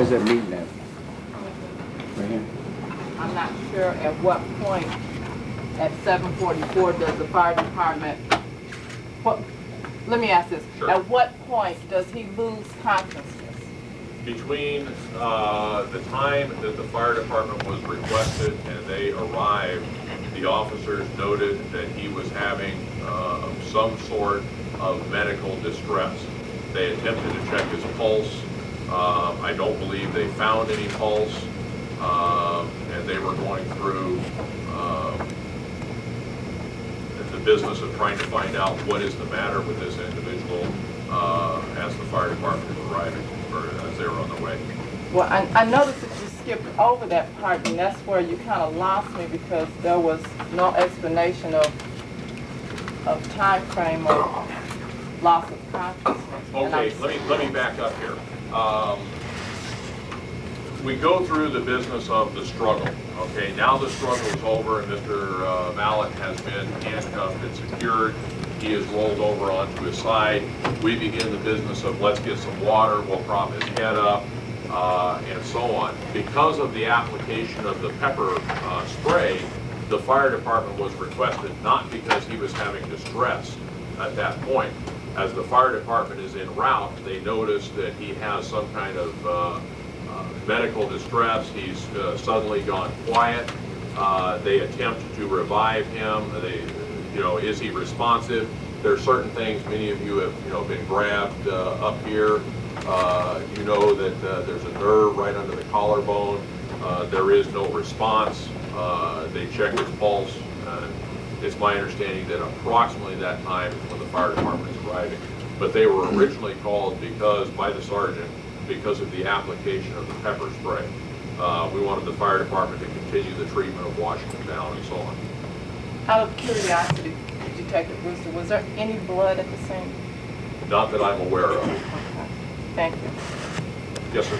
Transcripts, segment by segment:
Where's that meeting at? Right here? I'm not sure at what point at 7:44 does the fire department, let me ask this. Sure. At what point does he lose consciousness? Between the time that the fire department was requested and they arrived, the officers noted that he was having some sort of medical distress. They attempted to check his pulse. I don't believe they found any pulse, and they were going through the business of trying to find out what is the matter with this individual as the fire department is arriving, or as they were on their way. Well, I noticed that you skipped over that part, and that's where you kind of lost me because there was no explanation of time frame of loss of consciousness. Okay, let me back up here. We go through the business of the struggle. Okay, now the struggle is over and Mr. Mallett has been handcuffed and secured. He is rolled over onto his side. We begin the business of let's get some water, we'll prop his head up, and so on. Because of the application of the pepper spray, the fire department was requested, not because he was having distress at that point. As the fire department is en route, they notice that he has some kind of medical distress. He's suddenly gone quiet. They attempt to revive him. Is he responsive? There are certain things. Many of you have, been grabbed up here. You know that there's a nerve right under the collarbone. There is no response. They check his pulse. It's my understanding that approximately that time is when the fire department is arriving. But they were originally called by the sergeant because of the application of the pepper spray. We wanted the fire department to continue the treatment of washing him down and so on. Out of curiosity, Detective Brewster, was there any blood at the scene? Not that I'm aware of. Okay. Thank you. Yes, sir.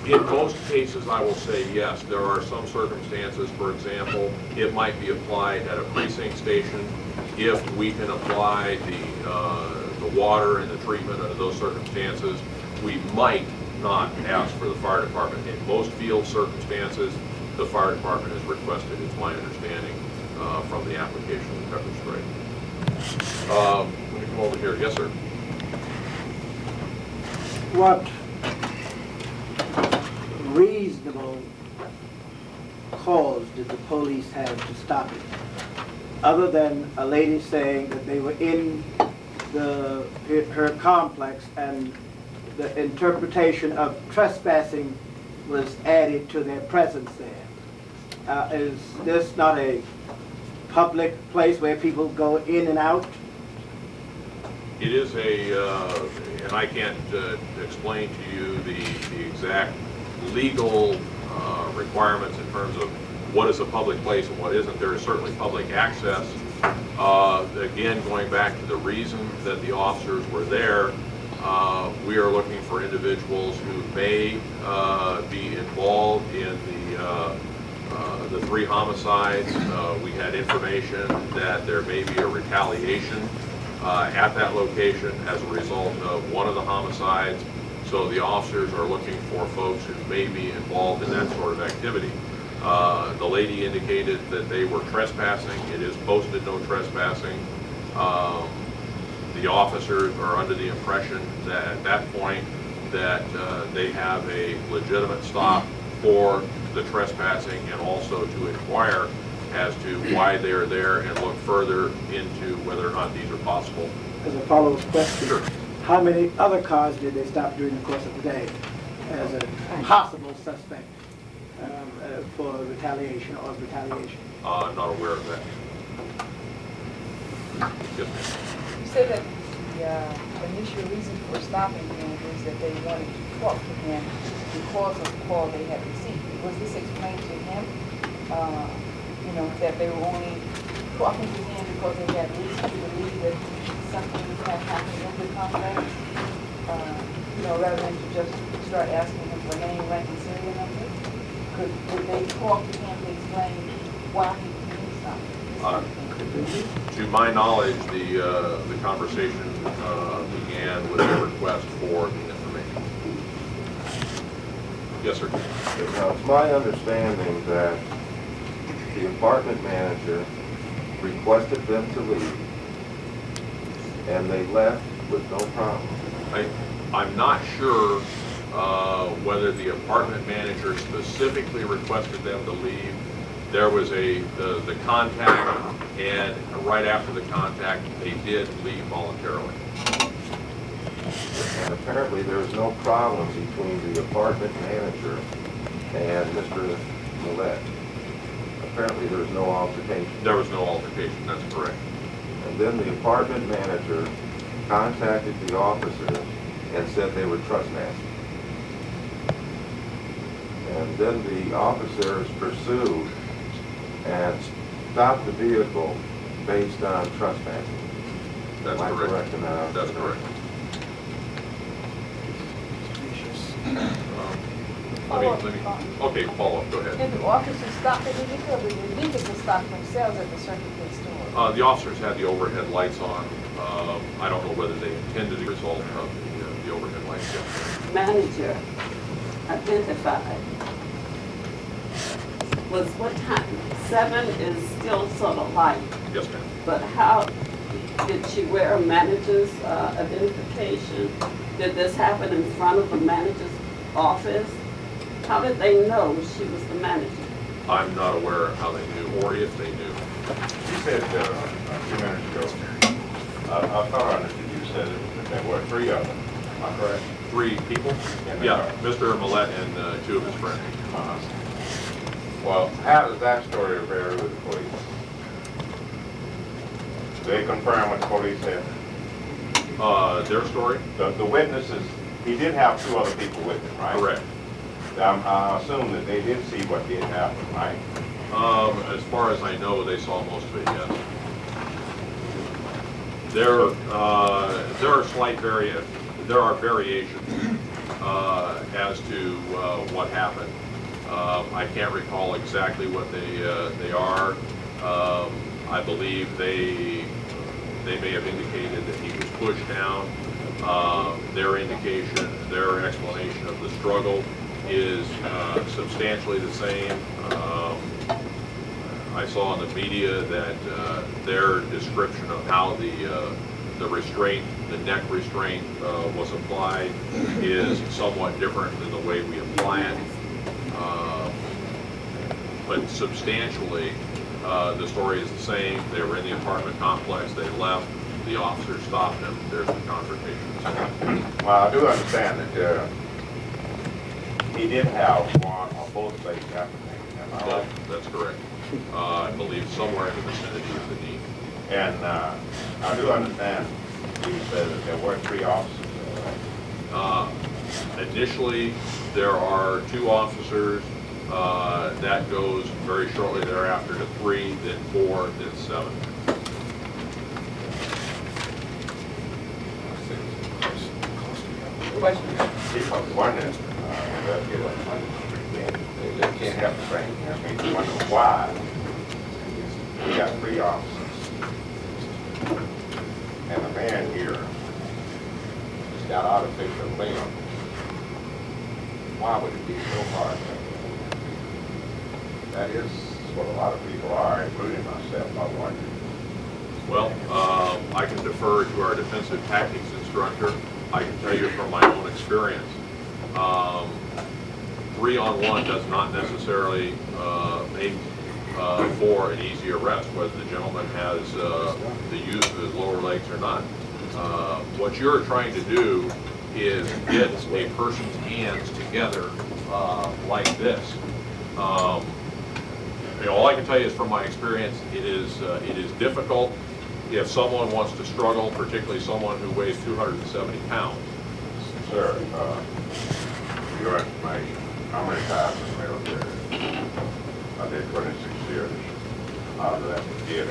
In most cases, I will say yes. There are some circumstances, for example, it might be applied at a precinct station. If we can apply the water and the treatment under those circumstances, we might not ask for the fire department. In most field circumstances, the fire department is requested, it's my understanding, from the application of the pepper spray. Let me come over here. Yes, sir. What reasonable cause did the police have to stop it, other than a lady saying that they were in her complex and the interpretation of trespassing was added to their presence there? Is this not a public place where people go in and out? It is and I can't explain to you the exact legal requirements in terms of what is a public place and what isn't. There is certainly public access. Again, going back to the reason that the officers were there, we are looking for individuals who may be involved in the 3 homicides. We had information that there may be a retaliation at that location as a result of one of the homicides. So the officers are looking for folks who may be involved in that sort of activity. The lady indicated that they were trespassing. It is posted no trespassing. The officers are under the impression that at that point that they have a legitimate stop for the trespassing and also to inquire as to why they are there and look further into whether or not these are possible. As a follow-up question, Sure. how many other cars did they stop during the course of the day as a possible suspect for retaliation or retaliation? I'm not aware of that. Yes, ma'am. You said that the initial reason for stopping him was that they wanted to talk to him because of the call they had received. Was this explained to him? That they were only talking to him because they had reason to believe that something was going to happen in the complex? Rather than to just start asking him for name, rank, and serial number? Could they talk to him to explain why he was doing something? To my knowledge, the conversation began with a request for the information. Yes, sir. Now, it's my understanding that the apartment manager requested them to leave, and they left with no problem. I'm not sure whether the apartment manager specifically requested them to leave. There was the contact, and right after the contact, they did leave voluntarily. And apparently there was no problem between the apartment manager and Mr. Millette. Apparently there was no altercation. There was no altercation, that's correct. And then the apartment manager contacted the officers and said they were trespassing. And then the officers pursued and stopped the vehicle based on trespassing. That's Am I correct. correct in that? That's correct. Okay, follow up, go ahead. Did the officers stop the vehicle, or did the vehicle stop themselves at the Circle K store? The officers had the overhead lights on. I don't know whether they intended the result of the overhead lights. Yeah. Manager identified was what time? 7 is still sort of light, Yes, ma'am. but how did she wear a manager's identification? Did this happen in front of the manager's office? How did they know she was the manager? I'm not aware of how they knew, or if they knew. You said a few minutes ago, I thought I understood you said that there were 3 of them. Am I correct? 3 people? In the Yeah, car. Mr. Millette and 2 of his friends. Well, how does that story vary with the police? They confirm what the police said. Their story? The witnesses, he did have 2 other people with him, right? Correct. I assume that they did see what did happen, right? As far as I know, they saw most of it, yes. There are there are variations as to what happened. I can't recall exactly what they are. I believe they may have indicated that he was pushed down. Their indication, their explanation of the struggle is substantially the same. I saw in the media that their description of how the restraint, the neck restraint was applied is somewhat different than the way we apply it. But substantially, the story is the same. They were in the apartment complex, they left, the officers stopped them, there's the confrontation. Well, I do understand that he did have one or both legs amputated, am I right? That's correct. I believe somewhere in the vicinity of the knee. And I do understand you said that there were 3 officers there, right? Initially, there are 2 officers. That goes very shortly thereafter to 3, then 4, then 7. People are wondering, they can't help the thing. I mean, you wonder why we got 3 officers. And the man here just got artificial limb. Why would it be so hard? That is what a lot of people are, including myself, I wonder. Well, I can defer to our defensive tactics instructor. I can tell you from my own experience, 3-on-1 does not necessarily make for an easy arrest, whether the gentleman has the use of his lower legs or not. What you're trying to do is get a person's hands together like this. All I can tell you is from my experience, it is difficult if someone wants to struggle, particularly someone who weighs 270 pounds. Sir, your information, how many times in the military? I did 26 years. Out of that, we did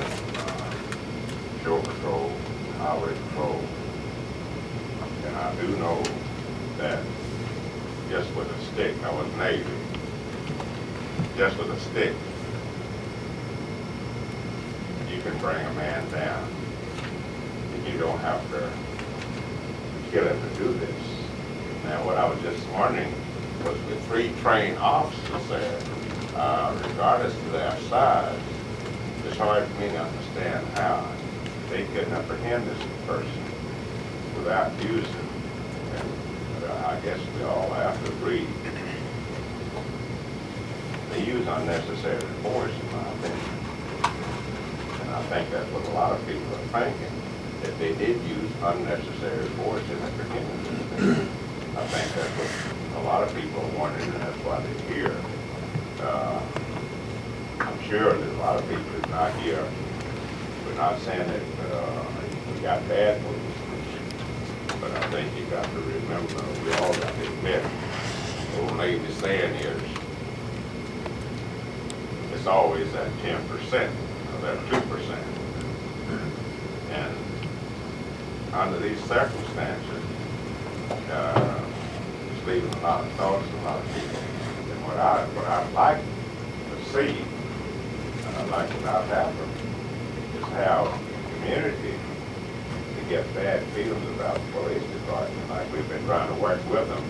shore patrol, highway patrol. And I do know that just with a stick, I was Navy, just with a stick, you you can bring a man down. And you don't have to kill him to do this. Now, what I was just wondering was with 3 trained officers there, regardless of their size, it's hard for me to understand how they couldn't apprehend this person without using, and I guess we all have to agree, they use unnecessary force, in my opinion. And I think that's what a lot of people are thinking, that they did use unnecessary force in apprehending this thing. I think that's what a lot of people are wondering, and that's why they're here. I'm sure that a lot of people is not here. We're not saying that we got bad police, but I think you got to remember, we all got to admit, old lady saying is, it's always that 10%, or that 2%. And under these circumstances, it's leaving a lot of thoughts to a lot of people. And what I'd like to see, and I'd like to not happen, is how the community to get bad feelings about the police department, like we've been trying to work with them,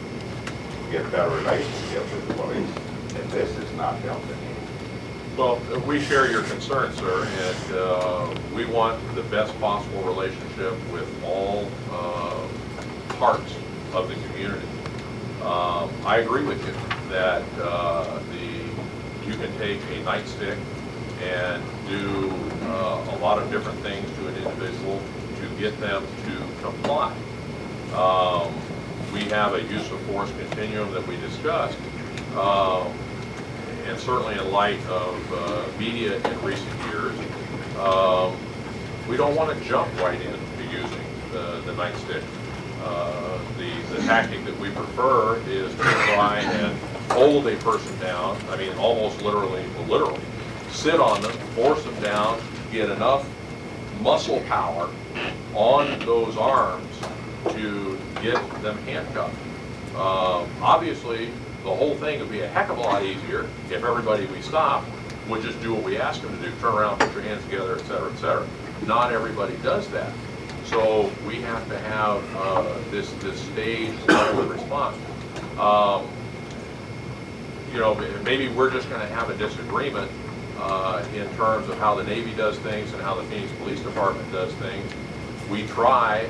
to get better relationship with the police, and this is not helping any. Well, we share your concerns, sir, and we want the best possible relationship with all parts of the community. I agree with you that you can take a nightstick and do a lot of different things to an individual to get them to comply. We have a use of force continuum that we discussed. And certainly in light of media in recent years, we don't want to jump right into using the nightstick. The tactic that we prefer is to try and hold a person down, I mean almost literally, sit on them, force them down, get enough muscle power on those arms to get them handcuffed. Obviously, the whole thing would be a heck of a lot easier if everybody we stop would just do what we ask them to do, turn around, put your hands together, et cetera, et cetera. Not everybody does that. So we have to have this staged level of response. You know, maybe we're just going to have a disagreement in terms of how the Navy does things and how the Phoenix Police Department does things. We try,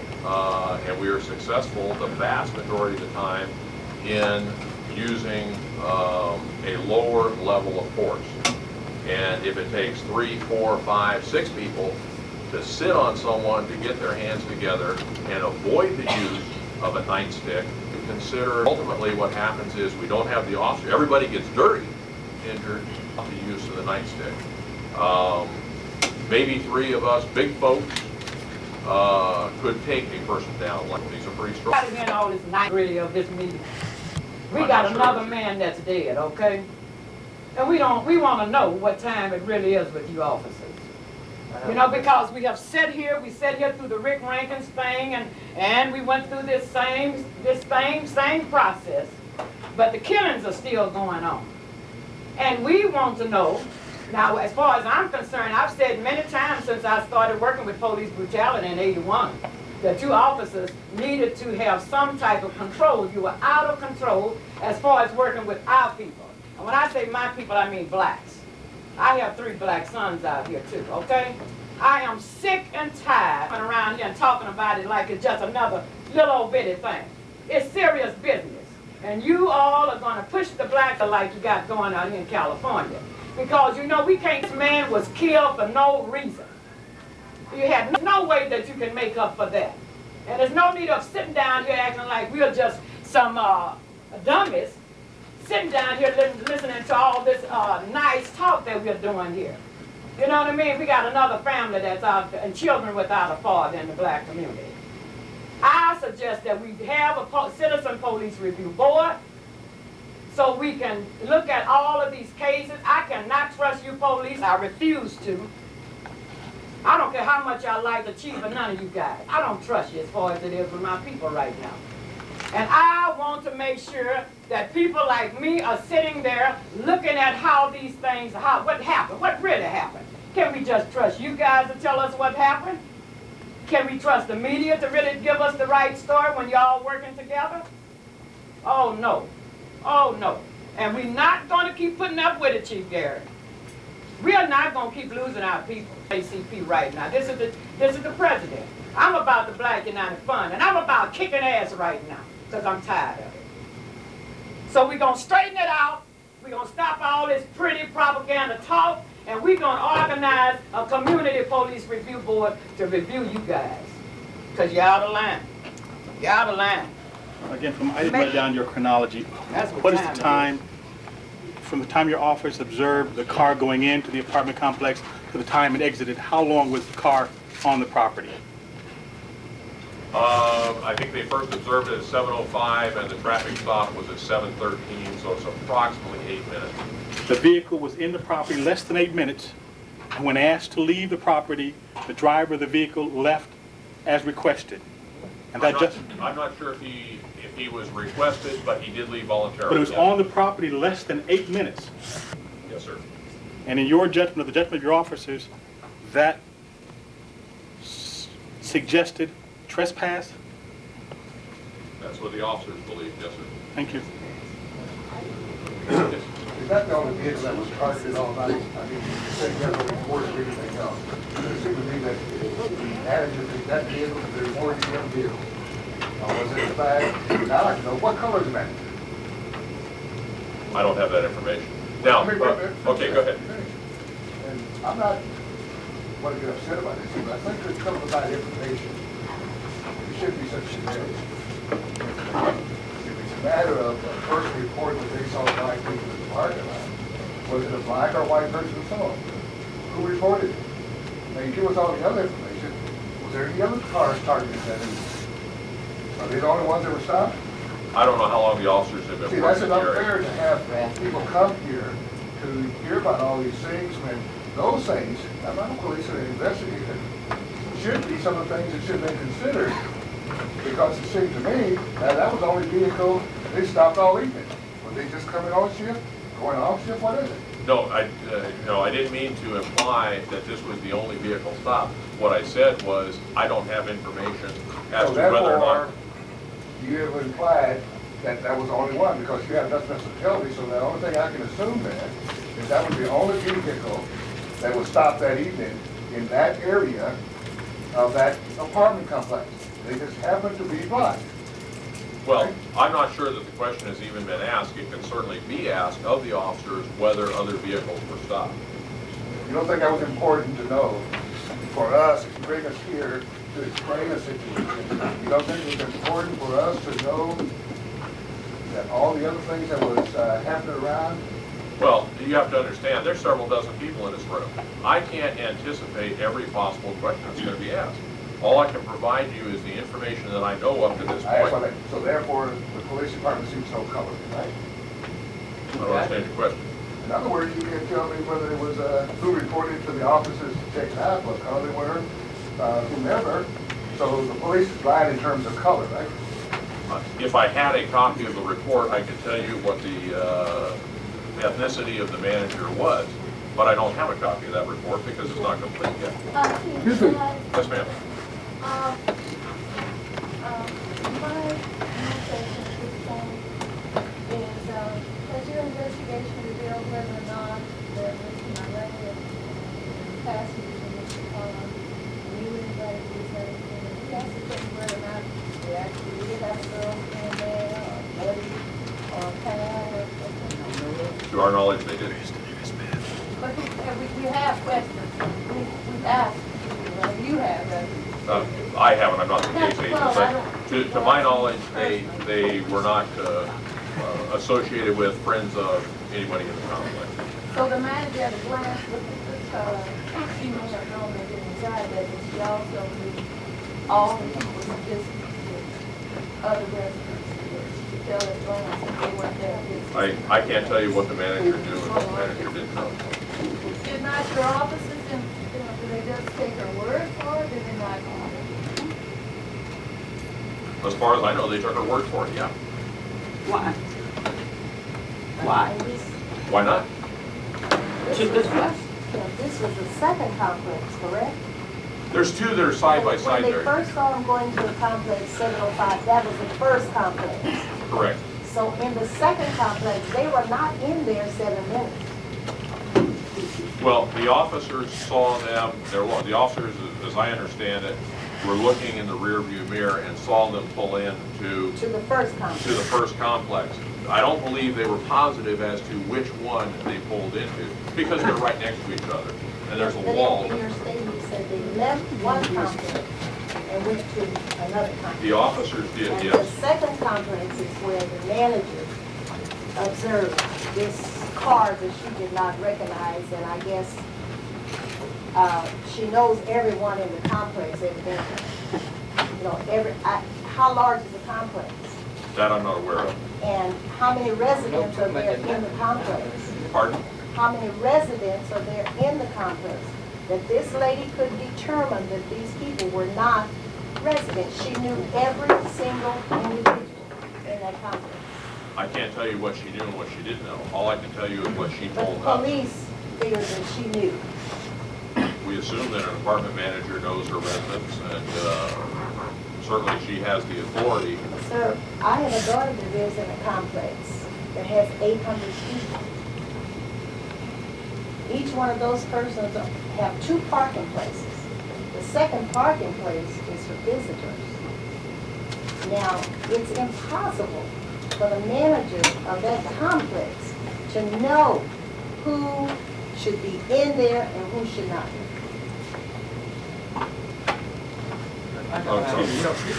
and we are successful the vast majority of the time in using a lower level of force. And if it takes 3, 4, 5, 6 people to sit on someone to get their hands together and avoid the use of a nightstick, consider ultimately what happens is we don't have the officer. Everybody gets dirty, injured, the use of the nightstick. Maybe 3 of us big folks could take a person down. Like these are pretty strong. Got to end all this night really of this meeting. We got another man that's dead, okay? And we want to know what time it really is with you officers. You know, because we have sat here through the Rick Rankins thing, and we went through this same process, but the killings are still going on. And we want to know, now as far as I'm concerned, I've said many times since I started working with police brutality in '81, that you officers needed to have some type of control. You were out of control as far as working with our people. And when I say my people, I mean blacks. I have 3 black sons out here too, okay? I am sick and tired of around here and talking about it like it's just another little old bitty thing. It's serious business. And you all are gonna push the blacks like you got going out here in California. Because you know, this man was killed for no reason. You have no way that you can make up for that. And there's no need of sitting down here acting like we're just some dummies, sitting down here listening to all this nice talk that we're doing here. You know what I mean? We got another family that's out there, and children without a father in the black community. I suggest that we have a citizen police review board so we can look at all of these cases. I cannot trust you police. I refuse to. I don't care how much I like the chief or none of you guys. I don't trust you as far as it is with my people right now. And I want to make sure that people like me are sitting there looking at how these things, what happened, what really happened. Can we just trust you guys to tell us what happened? Can we trust the media to really give us the right story when y'all working together? Oh no, oh no. And we're not gonna keep putting up with it, Chief Garrett. We are not gonna keep losing our people. ACP right now. This is the president. I'm about the Black United Fund, and I'm about kicking ass right now, because I'm tired of it. So we're gonna straighten it out. We're gonna stop all this pretty propaganda talk, and we're gonna organize a community police review board to review you guys. Because you're out of line. You're out of line. Again, I didn't write down your chronology. That's What is the time, from the time your office observed the car going into the apartment complex to the time it exited, how long was the car on the property? I think they first observed it at 7:05 and the traffic stop was at 7:13, so it's approximately 8 minutes. The vehicle was in the property less than 8 minutes, and when asked to leave the property, the driver of the vehicle left as requested. And that I'm not sure if he was requested, but he did leave voluntarily. but it was yes. on the property less than 8 minutes. Yes, sir. And in your judgment, or the judgment of your officers, that suggested trespass? That's what the officers believe, yes, sir. Thank you. Yes. Is that the only vehicle that was targeted all night? I mean, you said you haven't reported anything else. It seemed to me that the manager picked that vehicle, but there was more than one vehicle. Was it in fact, now I'd like to know, what color is the manager? I don't have that information. Now, Wait, okay, go ahead. And I'm not want to get upset about this, but I think there's some about information. It shouldn't be such severity. If it's a matter of a person reporting that they saw black people in the parking lot, was it a black or white person who saw it? Who reported it? Now you give us all the other information. Was there any other cars targeted that evening? Are they the only ones that were stopped? I don't know how long the officers have been See, that's working in the unfair area. to have people come here to hear about all these things when those things, I'm not a police or an investigator, should be some of the things that should have been considered. Because it seemed to me that was the only vehicle they stopped all evening. Were they just coming on shift, going off shift, what is it? No, I didn't mean to imply that this was the only vehicle stopped. What I said was, I don't have information as So to whether or therefore, not. you have implied that that was the only one because you have nothing else to tell me. So the only thing I can assume then is that was the only vehicle that was stopped that evening in that area of that apartment complex. They just happened to be black. Well, I'm not sure that the question has even been asked. It can certainly be asked of the officers whether other vehicles were stopped. You don't think that was important to know for us, if you bring us here to explain a situation, you don't think it was important for us to know that all the other things that was happening around? Well, you have to understand, there's several dozen people in this room. I can't anticipate every possible question that's going to be asked. All I can provide you is the information that I know up to this point. So therefore, the police department seems so colored, right? I don't understand your question. In other words, you can't tell me whether it was who reported to the officers to check it out, what color they were, whomever. So the police is blind in terms of color, right? If I had a copy of the report, I could tell you what the ethnicity of the manager was, but I don't have a copy of that report because it's not complete yet. Excuse me. Yes, ma'am. My question at this point is, has your investigation revealed whether or not there was an array of passengers in this car knew anybody who was having any ascertain whether or not they actually did have a girlfriend there, or a buddy, or a pal, or something? To our knowledge, they did. But we have questions. We've asked, you have, right? I haven't, I'm not the case agent, Well, but to my knowledge, they were not associated with friends of anybody in the complex. So the manager at a glance looked at the car, she may have known they didn't reside there, but she also knew all the people who visited other residents. She could tell at a glance that they weren't there. I can't tell you what the manager knew and what the manager didn't know. Did not your officers, did they just take her word for it, did they not? As far as I know, they took her word for it, yeah. Why? Why? Why not? To discuss. Now, this was the second complex, correct? There's two that are side by side When they there. first saw him going to the complex 705, that was the first complex. Correct. So in the second complex, they were not in there 7 minutes. Well, the officers saw them, the officers, as I understand it, were looking in the rearview mirror and saw them pull in to To the first complex. the first complex. I don't believe they were positive as to which one they pulled into, because they're right next to each other, and there's a But wall. in your statement, you said they left one complex and went to another complex. The officers did, And the yes. second complex is where the manager observed this car that she did not recognize, and I guess she knows everyone in the complex, evidently. You know, how large is the complex? That I'm not aware of. And how many residents are there in the complex? Pardon? How many residents are there in the complex? That this lady could determine that these people were not residents. She knew every single individual in that complex. I can't tell you what she knew and what she didn't know. All I can tell you is what she But told the us. police figured that she knew. We assume that an apartment manager knows her residents, and certainly she has the authority. Sir, I have a daughter that lives in a complex that has 800 people. Each one of those persons have 2 parking places. The second parking place is for visitors. Now, it's impossible for the manager of that complex to know who should be in there and who should not.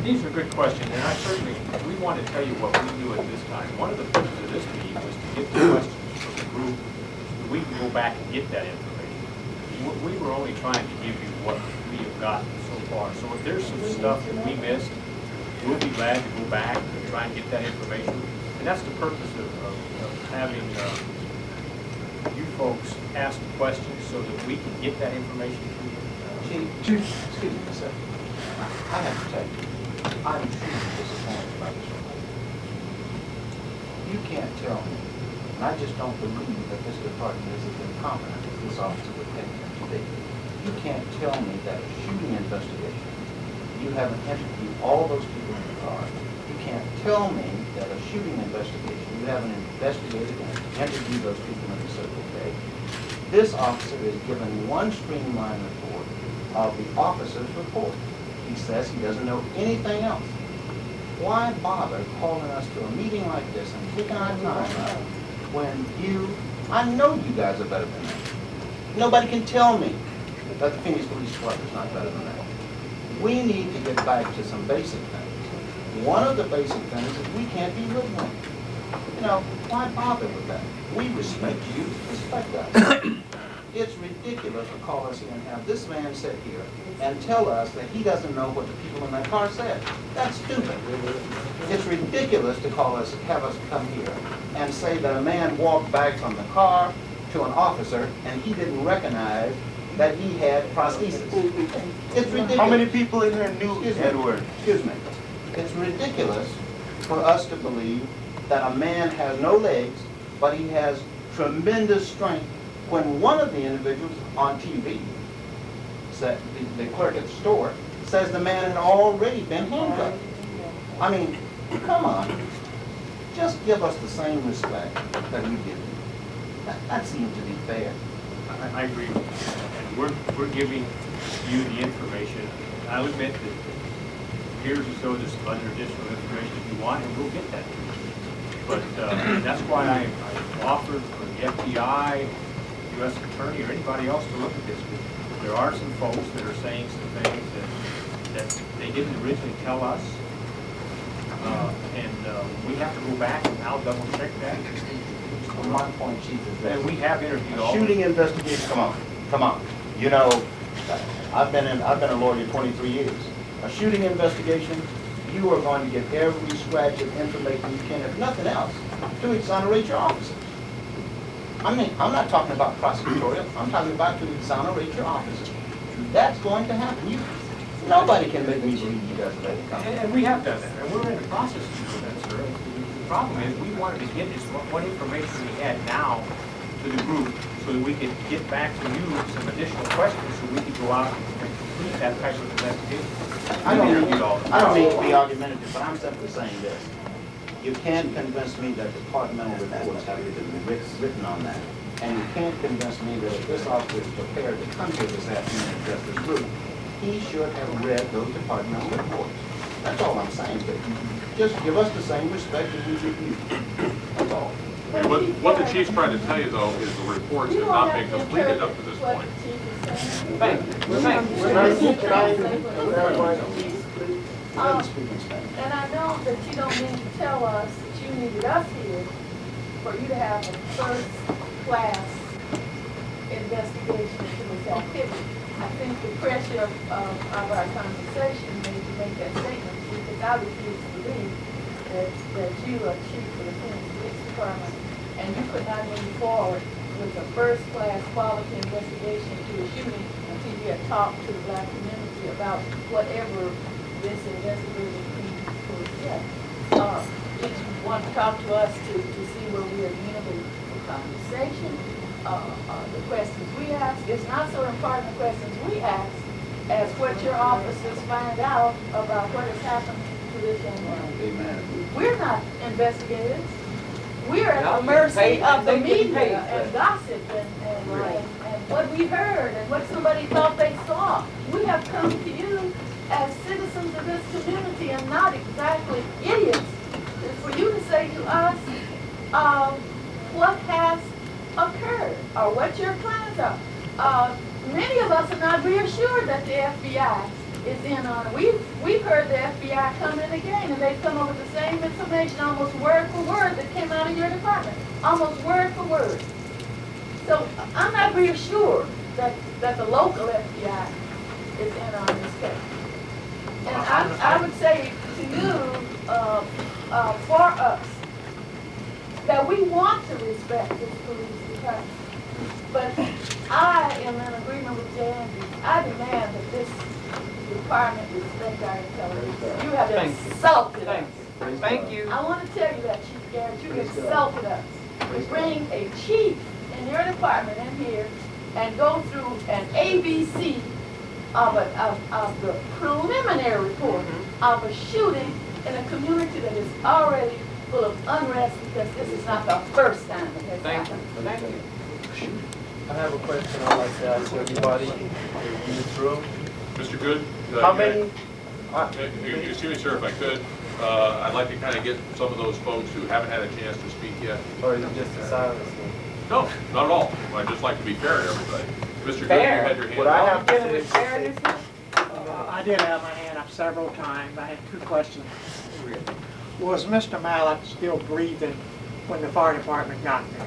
These are good questions, and we want to tell you what we do at this time. One of the purposes of this meeting was to get the questions from the group, so we can go back and get that information. We were only trying to give you what we have gotten so far. So if there's some stuff that we missed, we'll be glad to go back and try and get that information. And that's the purpose of having you folks ask the questions so that we can get that information to you. Excuse me, sir. I have to tell you, I'm truly disappointed by this one. You can't tell me, and I just don't believe that this department is as incompetent as this officer would take them to be. You can't tell me that a shooting investigation, you haven't interviewed all those people in the car. You can't tell me that a shooting investigation, you haven't investigated and interviewed those people in the Circle K. This officer is given one streamlined report of the officer's report. He says he doesn't know anything else. Why bother calling us to a meeting like this and taking our time out when I know you guys are better than that. Nobody can tell me that the Phoenix Police Department is not better than that. We need to get back to some basic things. One of the basic things is we can't be hoodwinked. You know, why bother with that? We respect you, respect us. It's ridiculous to call us here and have this man sit here and tell us that he doesn't know what the people in that car said. That's stupid. It's ridiculous to have us come here and say that a man walked back from the car to an officer and he didn't recognize that he had prosthesis. It's ridiculous. How many people in here knew Edward? Excuse me. It's ridiculous for us to believe that a man has no legs, but he has tremendous strength when one of the individuals on TV, said, the clerk at the store, says the man had already been handcuffed. I mean, come on. Just give us the same respect that we give you. That seems to be fair. I agree. And we're giving you the information. I'll admit that it appears as though there's some other additional information if you want, and we'll get that to you. But that's why I offered for the FBI, U.S. Attorney, or anybody else to look at this. There are some folks that are saying some things that they didn't originally tell us. And we have to go back and now double check that. My point, Chief, is that And we have interviewed all. shooting investigation, come on. You know, I've been a lawyer 23 years. A shooting investigation, you are going to get every scratch of information you can, if nothing else, to exonerate your officers. I mean, I'm not talking about prosecutorial, I'm talking about to exonerate your officers. That's going to happen. Nobody can make me believe you guys let it come. And we have done that, and we're in the process of doing that, sir. The problem is, we wanted to get this, what information we had now to the group so that we could get back to you with some additional questions so we could go out and complete that type of investigation. I don't We mean interviewed all the I don't mean to be argumentative, but I'm simply saying this. You can't convince me that departmental reports have to be written on that. And you can't convince me that if this officer is prepared to come here this afternoon and address this group, he should have read those departmental reports. That's all I'm saying. But just give us the same respect as we give you. That's all. And what the chief's trying to tell you, though, is the reports have not been completed up to this point. Thank you. Thank you. And I know that you don't mean to tell us that you needed us here for you to have a first-class investigation into this activity. I think the pressure of our conversation made you make that statement, because I refuse to believe that you are chief of the police department, and you could not move forward with a first-class quality investigation to a shooting until you had talked to the black community about whatever this investigative team could get. If you want to talk to us to see where we are amenable for conversation, the questions we ask, it's not so important the questions we ask as what your officers find out about what has happened to this young man. Amen. We're not investigators. We're at the mercy of the media and gossip and what we heard and what somebody thought they saw. We have come to you as citizens of this community and not exactly idiots. It's for you to say to us what has occurred or what your plans are. Many of us are not reassured that the FBI is in on it. We've heard the FBI come in again, and they've come up with the same information, almost word for word, that came out of your department, almost word for word. So I'm not reassured that the local FBI is in on this case. And I would say to you, for us, that we want to respect this police department. But I am in agreement with Jandy. I demand that this department respect our intelligence. You have insulted us. Thank you. I want to tell you that, Chief Garrett, you insulted us. To bring a chief in your department in here and go through an ABC of the preliminary report of a shooting in a community that is already full of unrest, because this is not the first time it has happened. Thank you. I have a question I'd like to ask everybody in this room. Mr. Good? How many? Excuse me, sir, if I could. I'd like to kind of get some of those folks who haven't had a chance to speak yet. Or is it just a silence? No, not at all. I'd just like to be fair to everybody. Mr. Good, you Fair? had your hand What I up. have to say, I did have my hand up several times. I had two questions. Was Mr. Mallett still breathing when the fire department got there?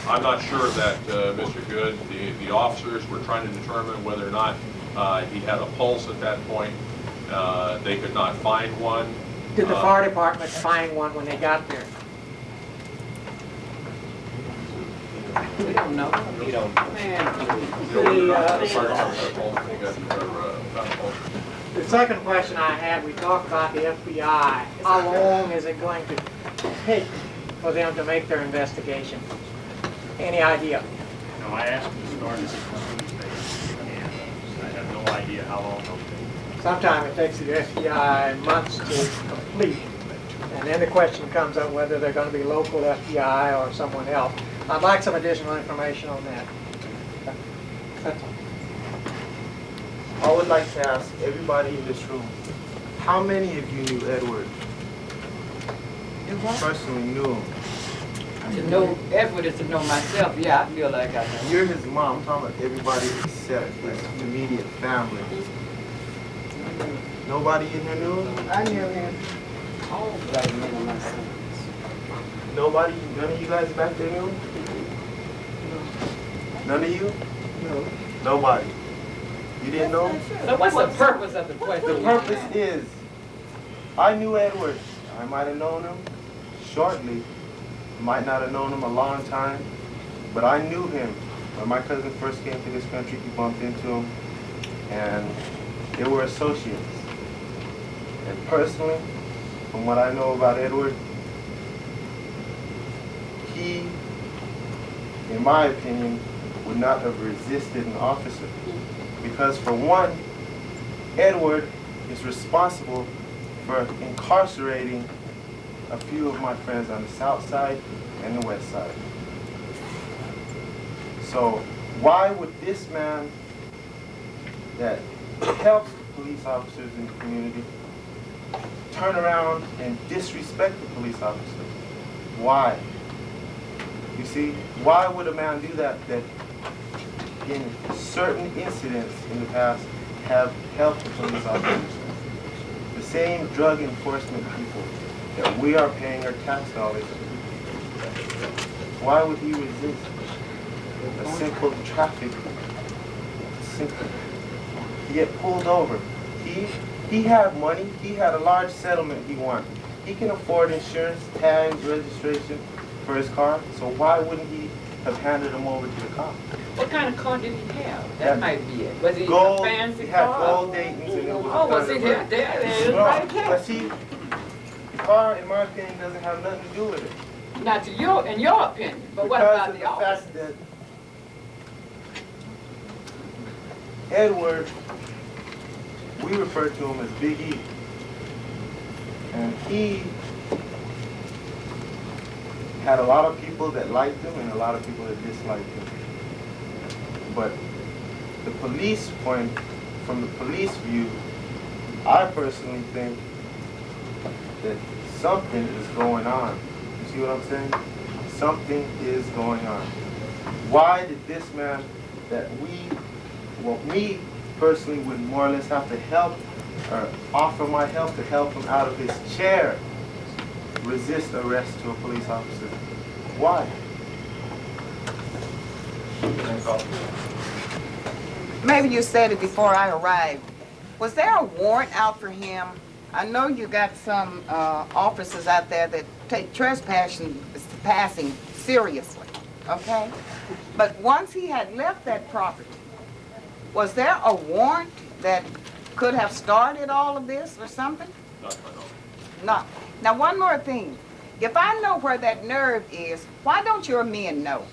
I'm not sure that, Mr. Good, the officers were trying to determine whether or not he had a pulse at that point. They could not find one. Did the fire department find one when they got there? We don't know. you know, The second question I had, we talked about the FBI. How long is it going to take for them to make their investigation? Any idea? You know, I asked them to start this as soon as they can. I have no idea how long it'll take. Sometimes it takes the FBI months to complete. And then the question comes up whether they're going to be local FBI or someone else. I'd like some additional information on that. That's all. I would like to ask everybody in this room, how many of you knew Edward? Personally knew him. To know Edward is to know myself. Yeah, I feel like I know. You're his mom. I'm talking about everybody except his immediate family. Nobody in here knew him? I knew him. All black men are my sons. Nobody, none of you guys back there knew him? None of you? No. Nobody. You didn't know? So what's the purpose of the question? The purpose is, I knew Edward. I might have known him shortly. Might not have known him a long time. But I knew him. When my cousin first came to this country, he bumped into him. And they were associates. And personally, from what I know about Edward, he in my opinion, would not have resisted an officer. Because for one, Edward is responsible for incarcerating a few of my friends on the south side and the west side. So why would this man that helps police officers in the community turn around and disrespect the police officers? Why? You see, why would a man do that in certain incidents in the past have helped the police officers? The same drug enforcement people that we are paying our tax dollars to. Why would he resist a simple traffic? Simple. He get pulled over. He had money. He had a large settlement he wanted. He can afford insurance, tags, registration for his car. So why wouldn't he have handed him over to the cop? What kind of car did he have? That might be it. Was he gold, a fancy he had car? gold Dayton's and it was Oh, was he there? No, Right but there. see, the car, in my opinion, doesn't have nothing to do with it. Not to your, in your opinion, but what Because about of the the officer? fact that Edward, we refer to him as Big E. And he had a lot of people that liked him and a lot of people that disliked him. But the police point, from the police view, I personally think that something is going on. You see what I'm saying? Something is going on. Why did this man that me personally would more or less have to help or offer my help to help him out of his chair resist arrest to a police officer? Why? Maybe you said it before I arrived. Was there a warrant out for him? I know you got some officers out there that take trespassing seriously, okay? But once he had left that property, was there a warrant that could have started all of this or something? No. Now, one more thing. If I know where that nerve is, why don't your men know?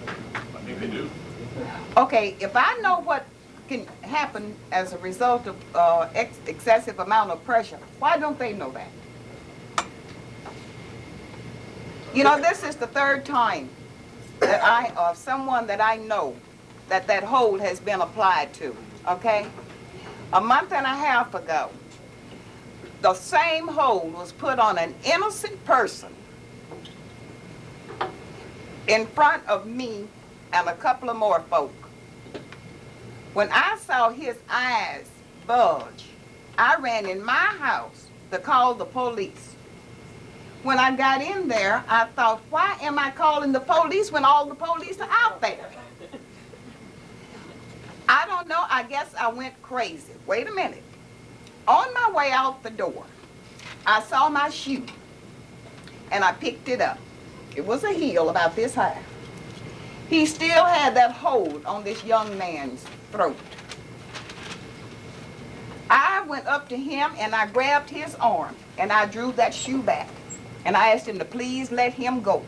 I think they do. Okay, if I know what can happen as a result of excessive amount of pressure, why don't they know that? You know, this is the third time that someone that I know that hold has been applied to, okay? A month and a half ago, the same hold was put on an innocent person in front of me and a couple of more folk. When I saw his eyes bulge, I ran in my house to call the police. When I got in there, I thought, why am I calling the police when all the police are out there? I don't know, I guess I went crazy. Wait a minute. On my way out the door, I saw my shoe, and I picked it up. It was a heel about this high. He still had that hold on this young man's throat. I went up to him, and I grabbed his arm, and I drew that shoe back, and I asked him to please let him go.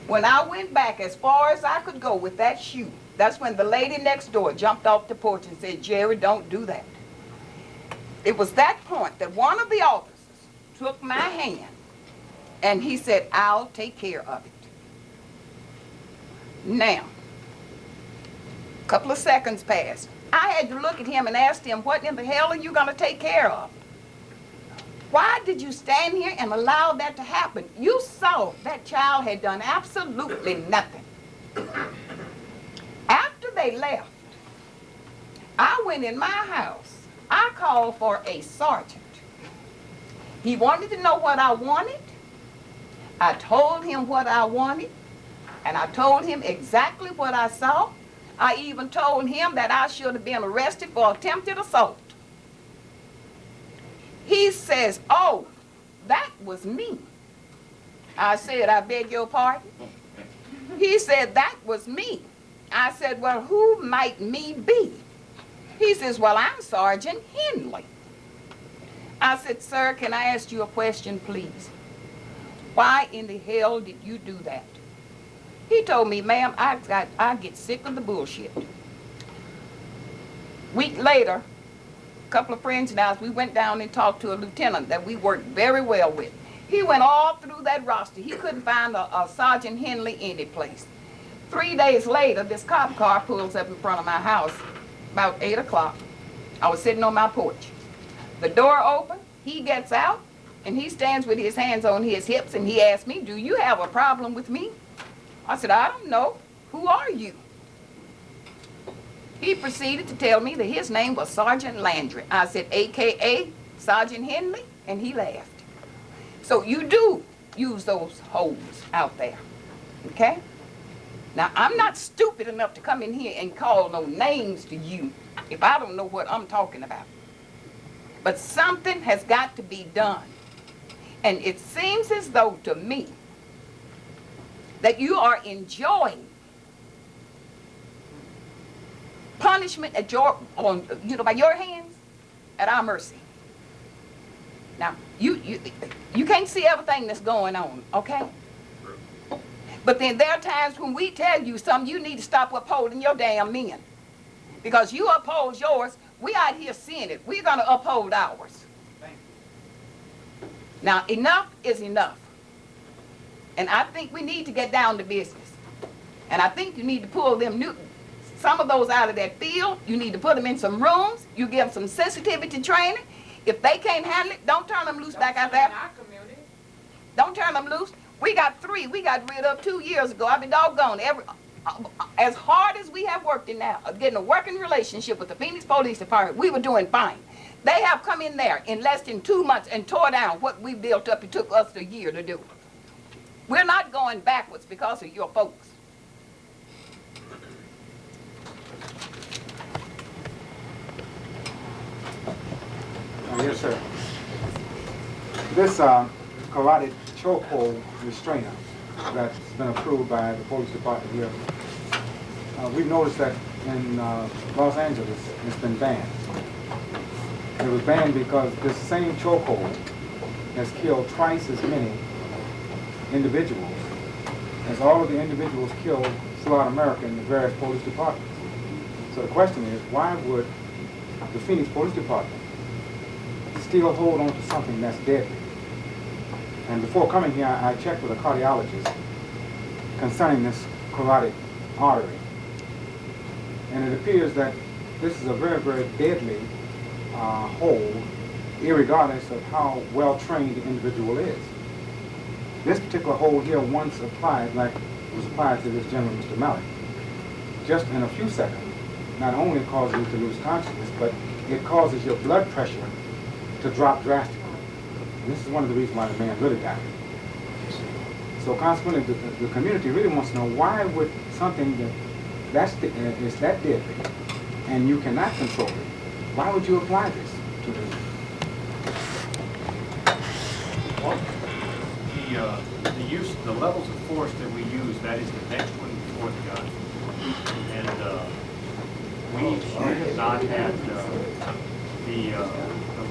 When I went back as far as I could go with that shoe, that's when the lady next door jumped off the porch and said, "Jerry, don't do that." It was that point that one of the officers took my hand and he said, "I'll take care of it." Now, a couple of seconds passed. I had to look at him and ask him, what in the hell are you going to take care of? Why did you stand here and allow that to happen? You saw that child had done absolutely nothing. After they left, I went in my house. I called for a sergeant. He wanted to know what I wanted. I told him what I wanted, and I told him exactly what I saw. I even told him that I should have been arrested for attempted assault. He says, "Oh, that was me." I said, "I beg your pardon?" He said, "That was me." I said, "Well, who might me be?" He says, "Well, I'm Sergeant Henley." I said, "Sir, can I ask you a question, please? Why in the hell did you do that?" He told me, ma'am, I get sick of the bullshit. Week later, a couple of friends and I, we went down and talked to a lieutenant that we worked very well with. He went all through that roster. He couldn't find a Sergeant Henley any place. 3 days later, this cop car pulls up in front of my house about 8 o'clock. I was sitting on my porch. The door opened, he gets out, and he stands with his hands on his hips, and he asked me, do you have a problem with me? I said, I don't know. Who are you? He proceeded to tell me that his name was Sergeant Landry. I said, AKA Sergeant Henley, and he laughed. So you do use those holes out there, okay? Now, I'm not stupid enough to come in here and call no names to you if I don't know what I'm talking about. But something has got to be done. And it seems as though to me that you are enjoying punishment at your, by your hands, at our mercy. Now, you can't see everything that's going on, okay? But then there are times when we tell you something, you need to stop upholding your damn men. Because you uphold yours, we out here seeing it. We're going to uphold ours. Now, enough is enough. And I think we need to get down to business. And I think you need to pull some of those out of that field. You need to put them in some rooms. You give them some sensitivity training. If they can't handle it, don't turn them loose back out there. Don't turn them loose. We got 3 we got rid of 2 years ago. I mean, doggone, as hard as we have worked in now, getting a working relationship with the Phoenix Police Department, we were doing fine. They have come in there in less than 2 months and tore down what we built up. It took us a year to do. We're not going backwards because of your folks. Yes, sir. This karate chokehold restrainer that's been approved by the police department here, we've noticed that in Los Angeles it's been banned. It was banned because this same chokehold has killed twice as many individuals as all of the individuals killed throughout America in the various police departments. So the question is, why would the Phoenix Police Department still hold on to something that's deadly? And before coming here, I checked with a cardiologist concerning this carotid artery. And it appears that this is a very, very deadly hole, irregardless of how well-trained the individual is. This particular hole here, once applied, like was applied to this gentleman, Mr. Mallett, just in a few seconds, not only causes you to lose consciousness, but it causes your blood pressure to drop drastically. And this is one of the reasons why the man really died. So consequently, the community really wants to know, why would something is that deadly and you cannot control it, why would you apply this to the the levels of force that we use, that is the next one before the gun. And we have not had the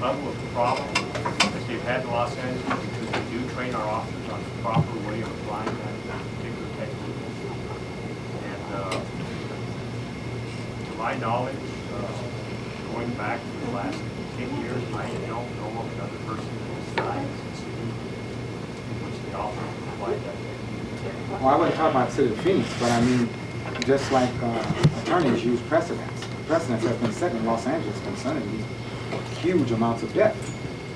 level of problem that they've had in Los Angeles, because we do train our officers on the proper way of applying that particular technique. And to my knowledge, going back to the last 10 years, I don't know of another person that died in which the officer applied that technique. Well, I wasn't talking about the city of Phoenix, but I mean, just like attorneys use precedents. Precedents have been set in Los Angeles concerning these huge amounts of debt.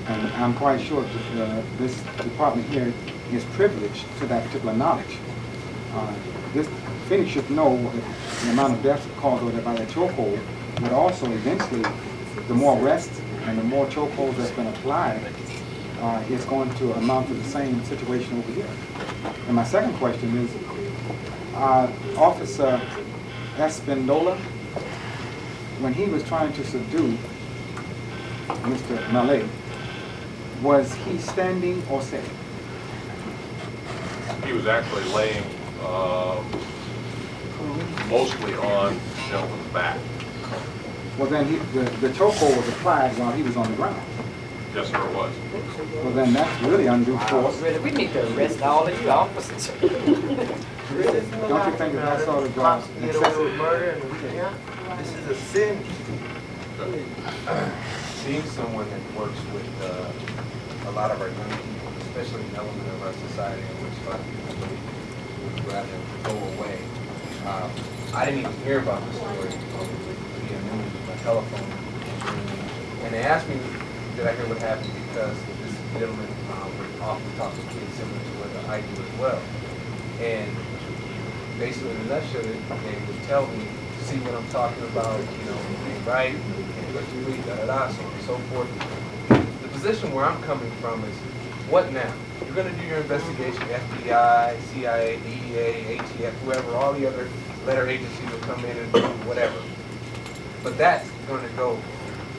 And I'm quite sure that this department here is privileged to that particular knowledge. This Phoenix should know the amount of deaths caused over there by that chokehold, but also eventually, the more arrests and the more chokeholds that's been applied, it's going to amount to the same situation over here. And my second question is, Officer Espindola, when he was trying to subdue Mr. Mallet, was he standing or sitting? He was actually laying mostly on the gentleman's back. Well, then the chokehold was applied while he was on the ground. Yes, sir, it was. Well, then that's really undue force. Really, we need to arrest all of you officers. Don't you think that that's sort of Get away with murder and we can't? This is a sin. Seeing someone that works with a lot of our young people, especially an element of our society in which a lot of people would rather go away. I didn't even hear about the story via news, my telephone. And they asked me, did I hear what happened, because this gentleman would often talk to kids similar to what I do as well. And basically, in a nutshell, they would tell me, see what I'm talking about, you know, ain't right, can't let you read, da-da-da, so on and so forth. The position where I'm coming from is, what now? You're going to do your investigation, FBI, CIA, DEA, ATF, whoever, all the other letter agencies will come in and do whatever. But that's going to go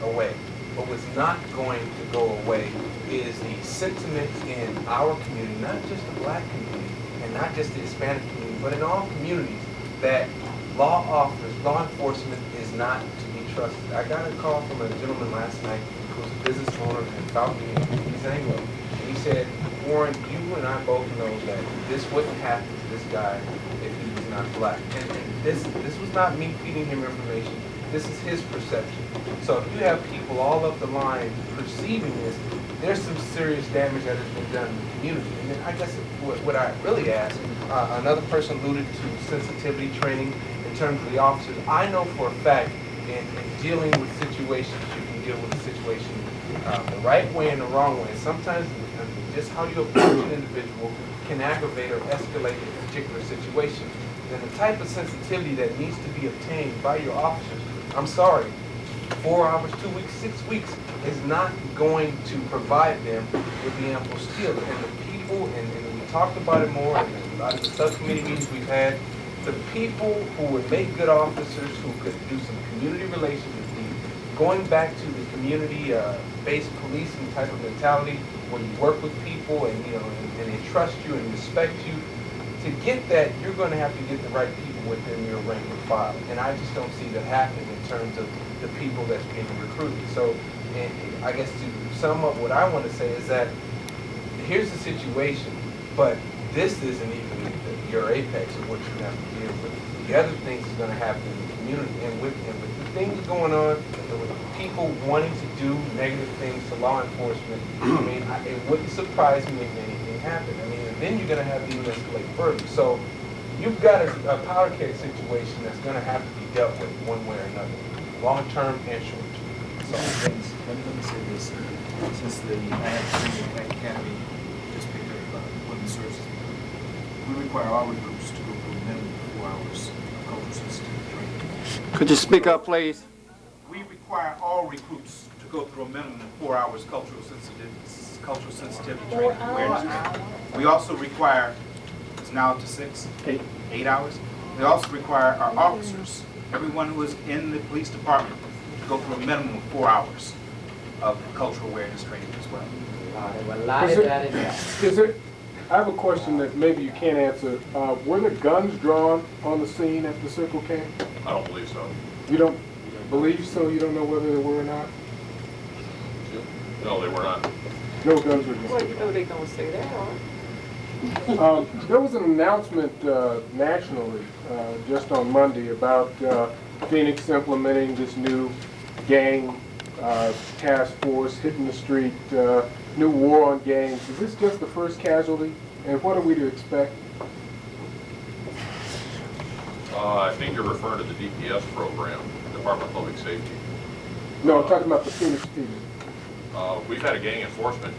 away. But what's not going to go away is the sentiment in our community, not just the black community, and not just the Hispanic community, but in all communities, that law officers, law enforcement is not to be trusted. I got a call from a gentleman last night who was a business owner in Falcon, he's Anglo. And he said, Warren, you and I both know that this wouldn't happen to this guy if he was not black. And this was not me feeding him information. This is his perception. So if you have people all up the line perceiving this, there's some serious damage that has been done in the community. And then I guess what I really ask, another person alluded to sensitivity training in terms of the officers. I know for a fact in dealing with situations, you can deal with a situation the right way and the wrong way. Sometimes just how you approach an individual can aggravate or escalate a particular situation. And the type of sensitivity that needs to be obtained by your officers, I'm sorry, 4 hours, 2 weeks, 6 weeks is not going to provide them with the ample skill. And the people, and we talked about it more in a lot of the subcommittee meetings we've had, the people who would make good officers, who could do some community relations, going back to the community-based policing type of mentality, where you work with people and and they trust you and respect you. To get that, you're going to have to get the right people within your rank and file. And I just don't see that happening in terms of the people that's being recruited. So, and I guess to sum up what I want to say is that here's the situation, but this isn't even your apex of what you have to deal with. The other things is going to happen in the community, and with the things going on, and with people wanting to do negative things to law enforcement, I mean, it wouldn't surprise me if anything happened. I mean, and then you're going to have to even escalate further. So you've got a powder keg situation that's going to have to be dealt with one way or another, long-term and short-term. So let me say this. Since the Academy just picked up women's services, we require all recruits to go through a minimum of 4 hours of cultural sensitivity training. Could you speak up, please? We require all recruits to go through a minimum of 4 hours cultural sensitivity training. Awareness training. We also require, it's now to 8 hours. We also require our officers, everyone who is in the police department, to go through a minimum of 4 hours of cultural awareness training as well. I have a question that maybe you can't answer. Were the guns drawn on the scene at the Circle K? I don't believe so. You don't believe so? You don't know whether they were or not? No, they were not. No guns were drawn. Well, you know they're going to say that, there was an announcement nationally just on Monday about Phoenix implementing this new gang task force, hitting the street, new war on gangs. Is this just the first casualty? And what are we to expect? I think you're referring to the DPS program, Department of Public Safety. No, I'm talking about the Phoenix PD. We've had a gang enforcement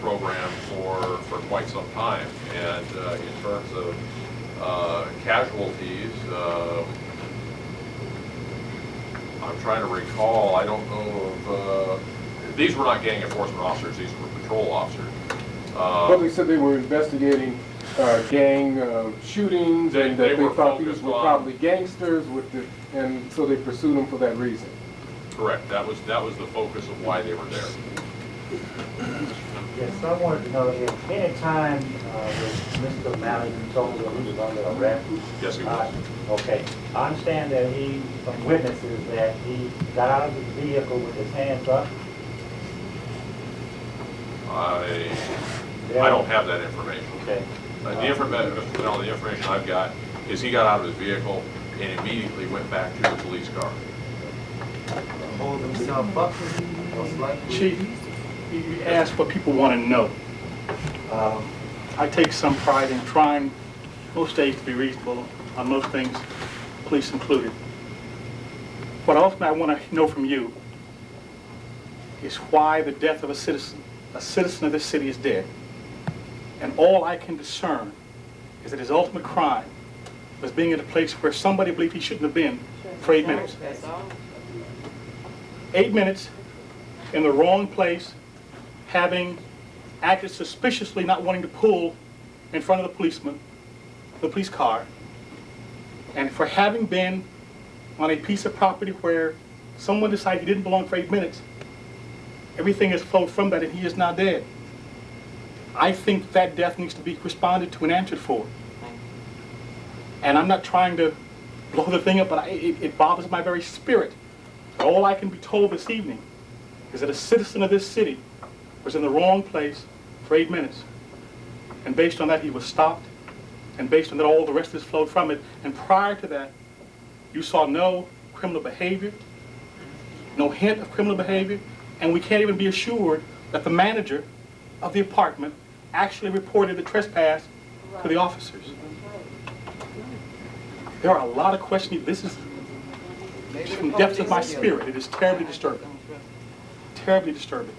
program for quite some time, and in terms of casualties, I'm trying to recall, I don't know of, these were not gang enforcement officers, these were patrol officers. Well, they said they were investigating gang shootings, and that they thought these were probably gangsters, and so they pursued them for that reason. Correct. That was the focus of why they were there. Yes, I wanted to know if any time with Mr. Malley told you he was under arrest. Yes, he was. Okay. I understand that he, from witnesses, that he got out of the vehicle with his hands up. I don't have that information. Okay. The information, Mr. Fennell, the information I've got is he got out of his vehicle and immediately went back to the police car. Hold himself up, most likely. Chief, you asked what people want to know. I take some pride in trying most days to be reasonable on most things, police included. What ultimately I want to know from you is why the death of a citizen of this city is dead. And all I can discern is that his ultimate crime was being in a place where somebody believed he shouldn't have been for 8 minutes. 8 minutes in the wrong place, having acted suspiciously, not wanting to pull in front of the police car, and for having been on a piece of property where someone decided he didn't belong for 8 minutes. Everything has flowed from that, and he is now dead. I think that death needs to be responded to and answered for. And I'm not trying to blow the thing up, but it bothers my very spirit. All I can be told this evening is that a citizen of this city was in the wrong place for 8 minutes. And based on that, he was stopped. And based on that, all the rest of this flowed from it. And prior to that, you saw no criminal behavior, no hint of criminal behavior, and we can't even be assured that the manager of the apartment actually reported the trespass to the officers. There are a lot of questions. This is from the depths of my spirit. It is terribly disturbing. Terribly disturbing.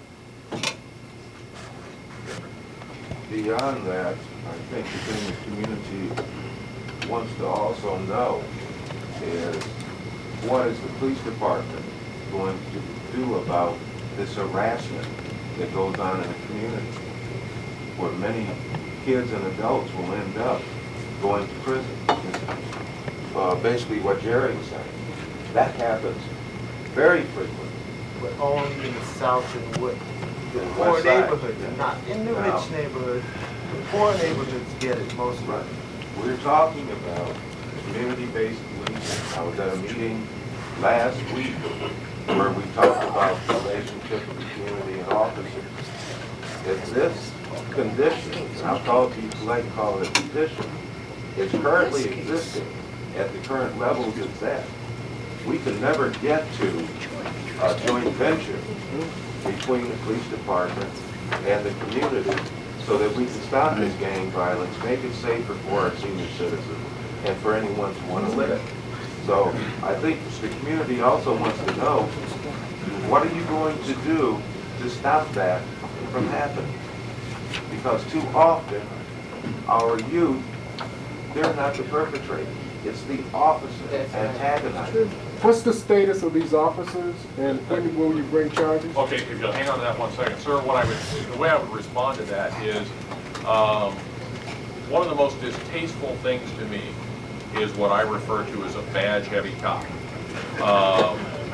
Beyond that, I think the thing the community wants to also know is what is the police department going to do about this harassment that goes on in the community, where many kids and adults will end up going to prison. Basically what Jerry was saying. That happens very frequently. But only in the South and Wood. The And poor West Side, neighborhoods, yeah. not in the Now, rich neighborhoods. The poor neighborhoods get it mostly. Right. We're talking about community-based policing. I was at a meeting last week where we talked about the relationship of the community and officers. If this condition, and I'll call it, be polite, call it a condition, is currently existing at the current levels it's at, we can never get to a joint venture between the police department and the community so that we can stop this gang violence, make it safer for our senior citizens and for anyone who want to live. So I think the community also wants to know, what are you going to do to stop that from happening? Because too often, our youth, they're not the perpetrator. It's the officer antagonizing. What's the status of these officers, and when will you bring charges? Okay, if you'll hang on to that 1 second, sir, the way I would respond to that is, one of the most distasteful things to me is what I refer to as a badge-heavy cop.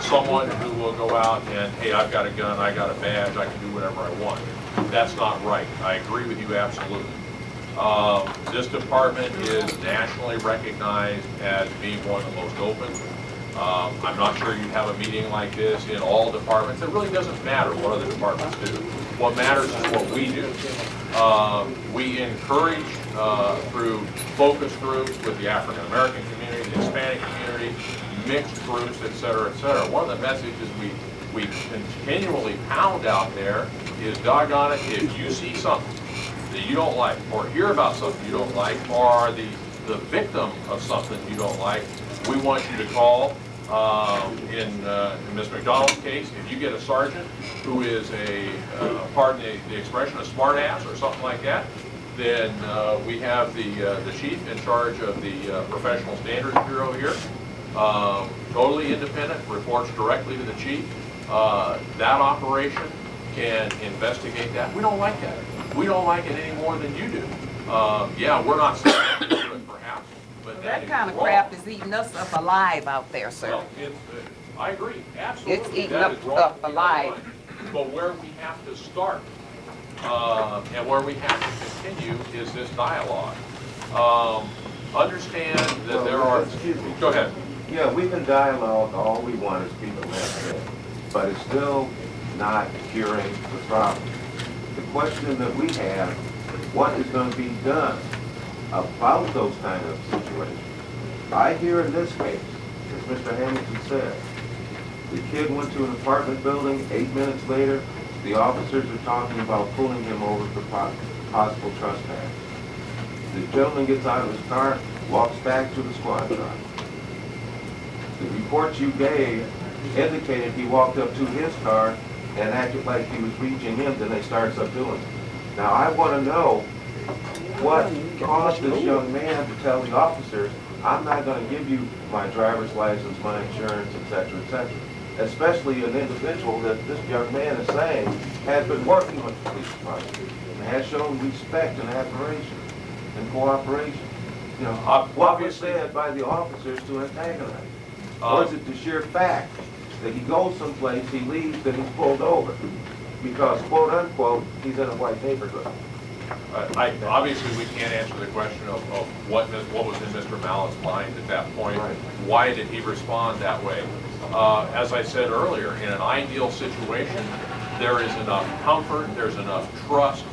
Someone who will go out and, hey, I've got a gun, I got a badge, I can do whatever I want. That's not right. I agree with you absolutely. This department is nationally recognized as being one of the most open. I'm not sure you have a meeting like this in all departments. It really doesn't matter what other departments do. What matters is what we do. We encourage through focus groups with the African American community, the Hispanic community, mixed groups, et cetera, et cetera. One of the messages we continually pound out there is, doggone it, if you see something that you don't like, or hear about something you don't like, or are the victim of something you don't like, we want you to call. In Ms. McDonald's case, if you get a sergeant who is pardon the expression, a smart ass or something like that, then we have the chief in charge of the Professional Standards Bureau here, totally independent, reports directly to the chief. That operation can investigate that. We don't like that. We don't like it any more than you do. Yeah, we're not saying to do it perhaps, but That kind of crap is eating us up alive out there, sir. Well, I agree, absolutely. It's eating That up is wrong stuff beyond alive. line. But where we have to start, and where we have to continue, is this dialogue. Understand that there are... Excuse me. Go ahead. Yeah, we can dialogue all we want, as people have said, but it's still not curing the problem. The question that we have, what is going to be done about those kind of situations. I hear in this case, as Mr. Hamilton said, the kid went to an apartment building, 8 minutes later, the officers are talking about pulling him over for possible trespass. The gentleman gets out of his car, walks back to the squad car. The reports you gave indicated he walked up to his car and acted like he was reaching in, then they start subduing him. Now, I want to know what caused this young man to tell the officers, I'm not going to give you my driver's license, my insurance, etc., etc. Especially an individual that this young man is saying has been working with the police department and has shown respect and admiration and cooperation. You know, what was said by the officers to antagonize? Or is it the sheer fact that he goes someplace, he leaves, then he's pulled over? Because, quote unquote, he's in a white neighborhood. Obviously, we can't answer the question of what was in Mr. Mallett's mind at that point. Right. Why did he respond that way? As I said earlier, in an ideal situation, there is enough comfort, there's enough trust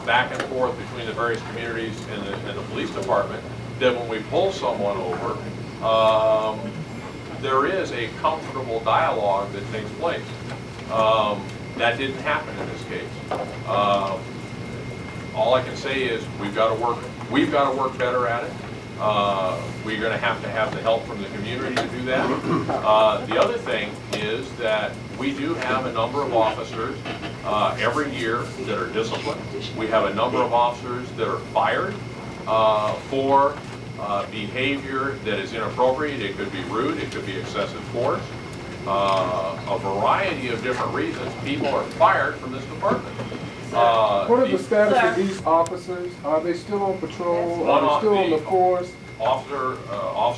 back and forth between the various communities and the police department that when we pull someone over, there is a comfortable dialogue that takes place. That didn't happen in this case. All I can say is we've got to work better at it. We're going to have the help from the community to do that. The other thing is that we do have a number of officers every year that are disciplined. We have a number of officers that are fired for behavior that is inappropriate. It could be rude, it could be excessive force. A variety of different reasons people are fired from this department. What is the status of these officers? Are they still on patrol? Are they still on the force? Officer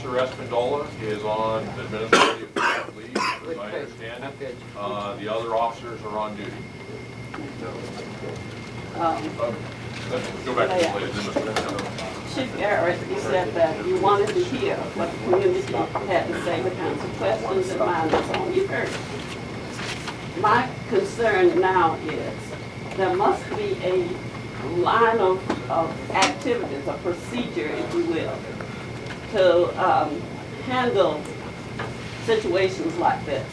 Espindola is on administrative leave, as I understand it. The other officers are on duty. Let's go back to the administrator. Chief Garrett, you said that you wanted to hear what the community had to say, the kinds of questions and mine and so on. You heard it. My concern now is there must be a line of activities, a procedure, if you will, to handle situations like this.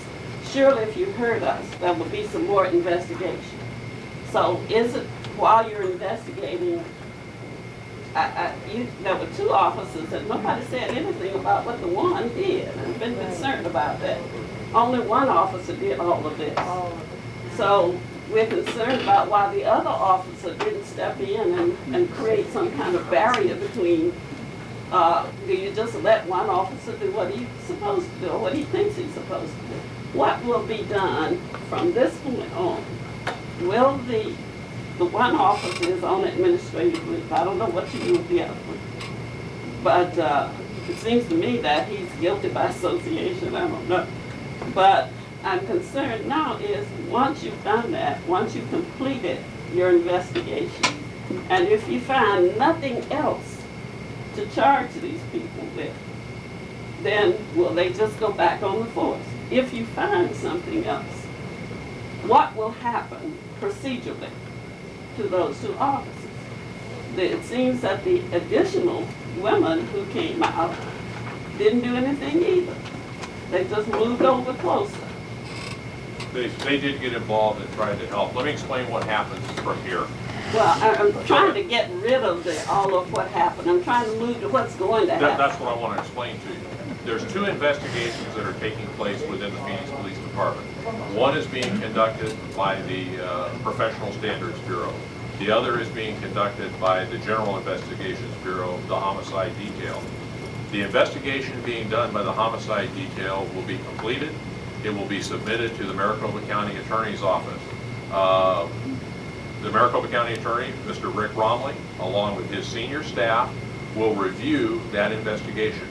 Surely if you heard us, there will be some more investigation. So is it, while you're investigating, there were 2 officers and nobody said anything about what the one did and been concerned about that. Only one officer did all of this. So we're concerned about why the other officer didn't step in and create some kind of barrier between, do you just let one officer do what he's supposed to do or what he thinks he's supposed to do? What will be done from this point on? Will the one officer is on administrative leave. I don't know what to do with the other one. But it seems to me that he's guilty by association. I don't know. But I'm concerned now is once you've done that, once you've completed your investigation, and if you find nothing else to charge these people with, then will they just go back on the force? If you find something else, what will happen procedurally to those 2 officers? It seems that the additional women who came out didn't do anything either. They just moved over closer. They did get involved and tried to help. Let me explain what happens from here. Well, I'm trying to get rid of all of what happened. I'm trying to move to what's going to happen. That's what I want to explain to you. There's 2 investigations that are taking place within the Phoenix Police Department. One is being conducted by the Professional Standards Bureau. The other is being conducted by the General Investigations Bureau, the Homicide Detail. The investigation being done by the Homicide Detail will be completed. It will be submitted to the Maricopa County Attorney's Office. The Maricopa County Attorney, Mr. Rick Romley, along with his senior staff, will review that investigation.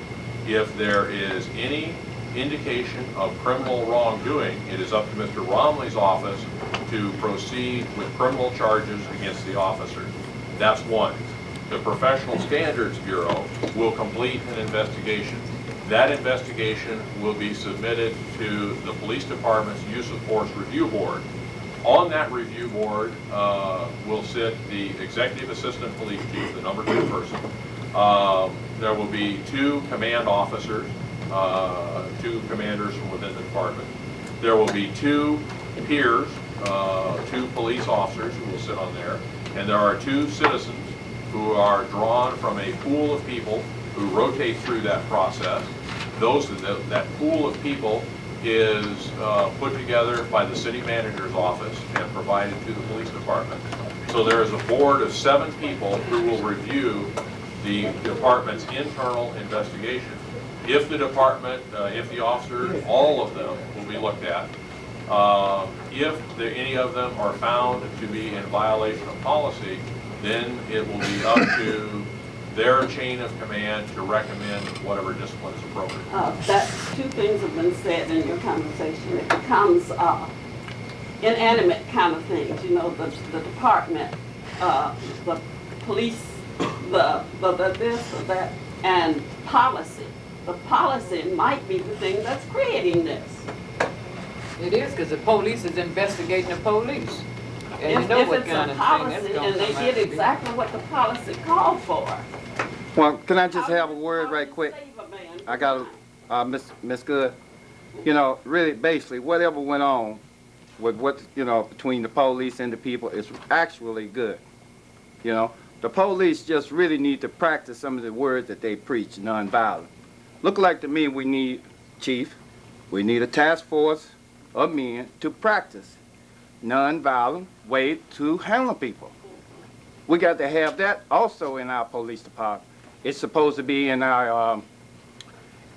If there is any indication of criminal wrongdoing, it is up to Mr. Romley's office to proceed with criminal charges against the officers. That's one. The Professional Standards Bureau will complete an investigation. That investigation will be submitted to the Police Department's Use of Force Review Board. On that review board will sit the executive assistant police chief, the number 2 person. There will be 2 command officers, 2 commanders from within the department. There will be 2 peers, 2 police officers who will sit on there, and there are 2 citizens who are drawn from a pool of people who rotate through that process. That pool of people is put together by the city manager's office and provided to the police department. So there is a board of 7 people who will review the department's internal investigation. If the department, if the officers, all of them will be looked at. If any of them are found to be in violation of policy, then it will be up to their chain of command to recommend whatever discipline is appropriate. That 2 things have been said in your conversation. It becomes inanimate kind of things, you know, the department, the police, the this or that, and policy. The policy might be the thing that's creating this. It is, because the police is investigating the police. And you know If what it's kind a of policy thing that's and they did exactly what the policy called for. Well, can I just have a word right quick? I got Miss Good. You know, really, basically, whatever went on with what, you know, between the police and the people is actually good. You know, the police just really need to practice some of the words that they preach, nonviolent. Look like to me we need, Chief, we need a task force of men to practice nonviolent way to handle people. We got to have that also in our police department. It's supposed to be in our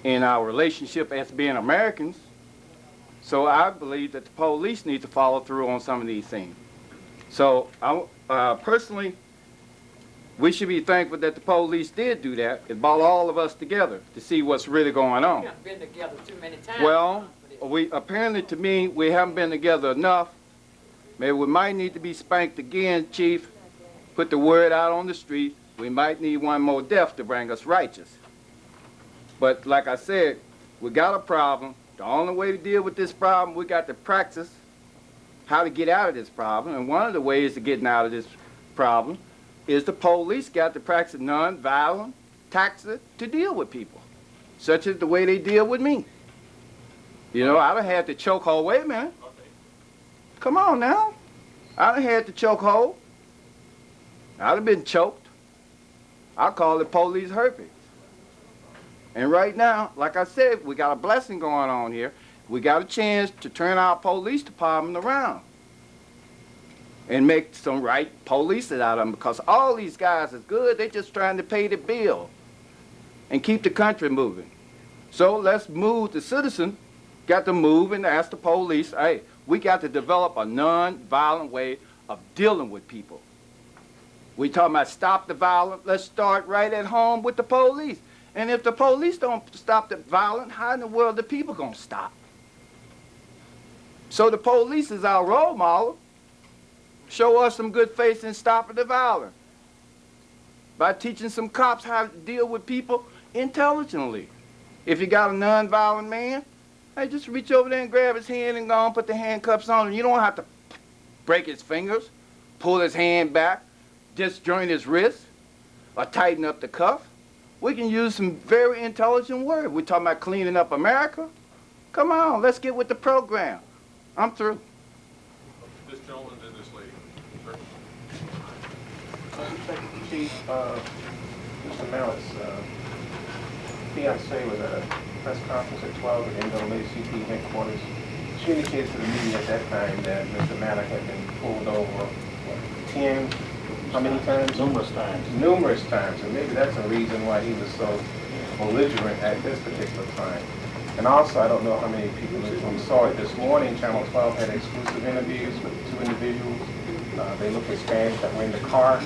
relationship as being Americans. So I believe that the police need to follow through on some of these things. So personally, we should be thankful that the police did do that. It brought all of us together to see what's really going on. We haven't been together too many times. Well, apparently to me, we haven't been together enough. Maybe we might need to be spanked again, Chief. Put the word out on the street. We might need one more death to bring us righteous. But like I said, we got a problem. The only way to deal with this problem, we got to practice how to get out of this problem. And one of the ways to getting out of this problem is the police got to practice nonviolent tactics to deal with people, such as the way they deal with me. You know, I done had the chokehold. Wait a minute. Come on now. I done had the chokehold. I'd have been choked. I call it police herpes. And right now, like I said, we got a blessing going on here. We got a chance to turn our police department around and make some right police out of them, because all these guys is good. They're just trying to pay the bill and keep the country moving. So let's move. The citizen got to move and ask the police, hey, we got to develop a non-violent way of dealing with people. We talking about stop the violence. Let's start right at home with the police. And if the police don't stop the violence, how in the world the people gonna stop? So the police is our role model. Show us some good faith in stopping the violence by teaching some cops how to deal with people intelligently. If you got a non-violent man, hey, just reach over there and grab his hand and go and put the handcuffs on him. You don't have to break his fingers, pull his hand back, disjoint his wrist, or tighten up the cuff. We can use some very intelligent words. We're talking about cleaning up America. Come on, let's get with the program. I'm through. This gentleman and this lady. Chief, Mr. Mallett's fiancée was at a press conference at 12 at NAACP headquarters. She indicated to the media at that time that Mr. Mallett had been pulled over, 10, how many times? Numerous times. Numerous times, and maybe that's a reason why he was so belligerent at this particular time. And also, I don't know how many people saw it this morning. Channel 12 had exclusive interviews with 2 individuals. They look Hispanic that were in the car.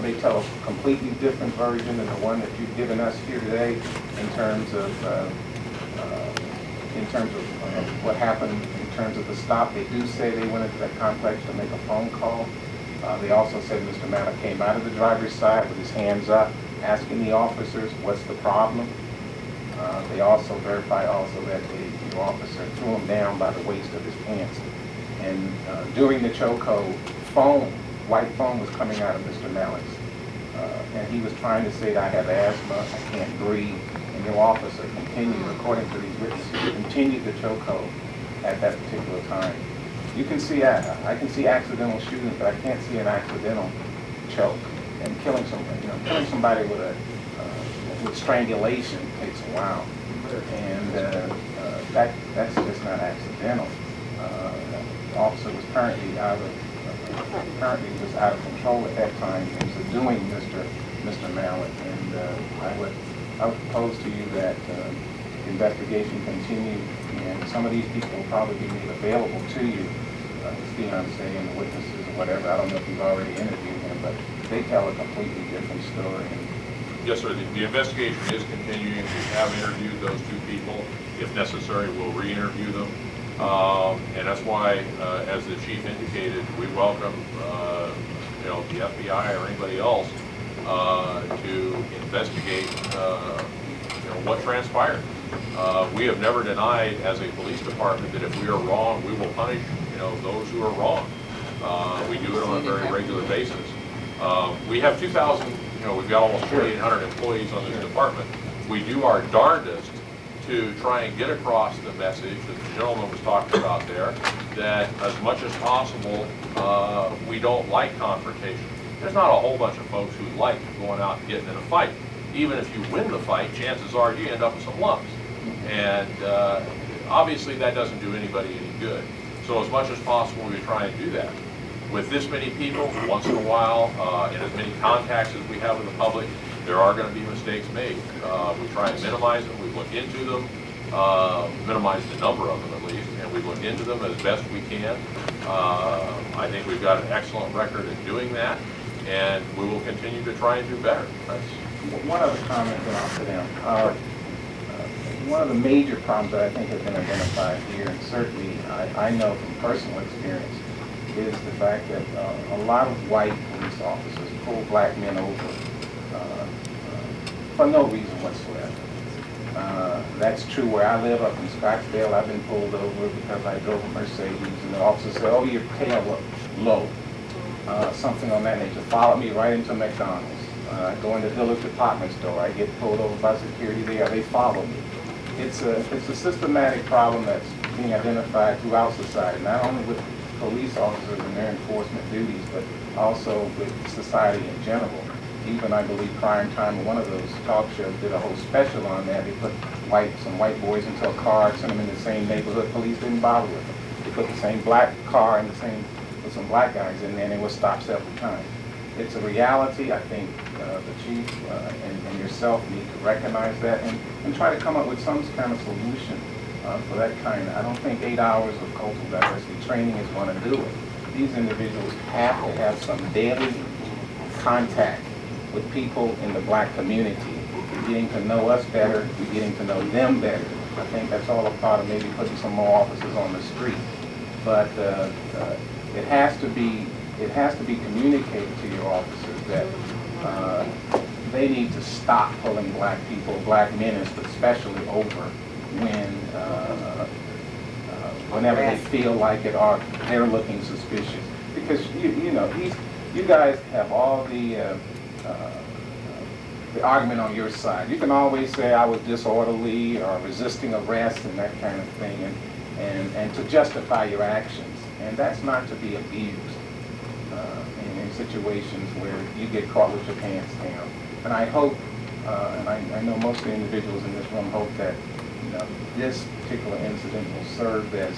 They tell a completely different version than the one that you've given us here today in terms of what happened in terms of the stop. They do say they went into that complex to make a phone call. They also said Mr. Mallett came out of the driver's side with his hands up, asking the officers, what's the problem? They also verify also that the officer threw him down by the waist of his pants And during the chokehold, white foam was coming out of Mr. Mallett's. And he was trying to say that I have asthma, I can't breathe. And your officer continued, according to these witnesses, continued the chokehold at that particular time. You can see, I can see accidental shooting, but I can't see an accidental choke. And killing somebody, killing somebody with strangulation takes a while. And that's just not accidental. The officer was currently out of control at that time in subduing Mr. Mallett. And I would propose to you that the investigation continue, and some of these people will probably be made available to you, his fiance and the witnesses or whatever. I don't know if you've already interviewed him, but they tell a completely different story. Yes, sir. The investigation is continuing. We have interviewed those two people. If necessary, we'll re-interview them. And that's why, as the chief indicated, we welcome the FBI or anybody else to investigate what transpired. We have never denied as a police department that if we are wrong, we will punish those who are wrong. We do it on a very regular basis. We have 2,000, we've got almost 4,800 employees on this department. We do our darndest to try and get across the message that the gentleman was talking about there, that as much as possible, we don't like confrontation. There's not a whole bunch of folks who like going out and getting in a fight. Even if you win the fight, chances are you end up with some lumps. And obviously that doesn't do anybody any good. So as much as possible, we try and do that. With this many people, once in a while, and as many contacts as we have with the public, there are going to be mistakes made. We try and minimize them. We look into them, minimize the number of them at least, and we look into them as best we can. I think we've got an excellent record in doing that, and we will continue to try and do better. One other comment that I'll put in. One of the major problems that I think has been identified here, and certainly I know from personal experience, is the fact that a lot of white police officers pull black men over for no reason whatsoever. That's true where I live up in Scottsdale. I've been pulled over because I drove a Mercedes, and the officer said, "Oh, your tail look low." Something on that nature. Followed me right into McDonald's. I go into Dillard's department store. I get pulled over by security there. They follow me. It's a systematic problem that's being identified throughout society, not only with police officers and their enforcement duties, but also with society in general. Even, I believe, Prime Time, one of those talk shows, did a whole special on that. They put some white boys into a car, sent them in the same neighborhood. Police didn't bother with them. They put the same black car in with some black guys in there, and they were stopped several times. It's a reality. I think the chief and yourself need to recognize that and try to come up with some kind of solution for that kind. I don't think 8 hours of cultural diversity training is going to do it. These individuals have to have some daily contact with people in the black community. We're getting to know us better. We're getting to know them better. I think that's all a part of maybe putting some more officers on the street. But it has to be communicated to your officers that they need to stop pulling black people, black men especially, over whenever they feel like it or they're looking suspicious. Because you guys have all the argument on your side. You can always say I was disorderly or resisting arrest and that kind of thing, and to justify your actions. And that's not to be abused in situations where you get caught with your pants down. And I hope, and I know most of the individuals in this room hope that this particular incident will serve as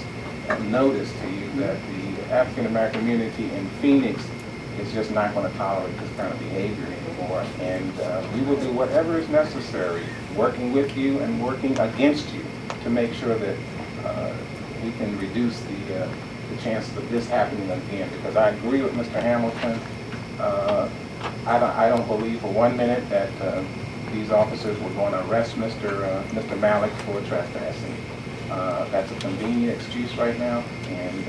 a notice to you that the African American community in Phoenix is just not going to tolerate this kind of behavior anymore. And we will do whatever is necessary, working with you and working against you, to make sure that we can reduce the chances of this happening again. Because I agree with Mr. Hamilton. I don't believe for 1 minute that these officers were going to arrest Mr. Mallett for trespassing. That's a convenient excuse right now, and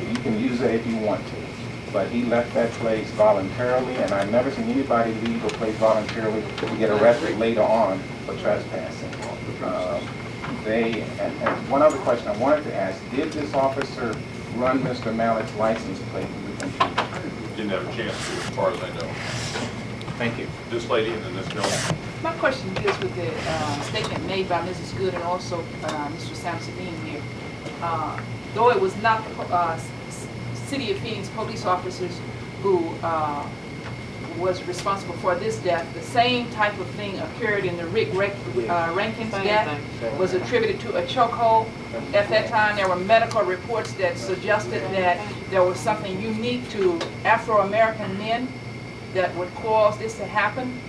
you can use it if you want to. But he left that place voluntarily, and I've never seen anybody leave a place voluntarily to get arrested later on for trespassing. And one other question I wanted to ask, did this officer run Mr. Mallett's license plate through the computer. Didn't have a chance to, as far as I know. Thank you. This lady and then this gentleman. My question deals with the statement made by Mrs. Good and also Mr. Sampson being here. Though it was not City of Phoenix police officers who was responsible for this death, the same type of thing occurred in the Rick Rankin's death, was attributed to a chokehold. At that time, there were medical reports that suggested that there was something unique to Afro-American men that would cause this to happen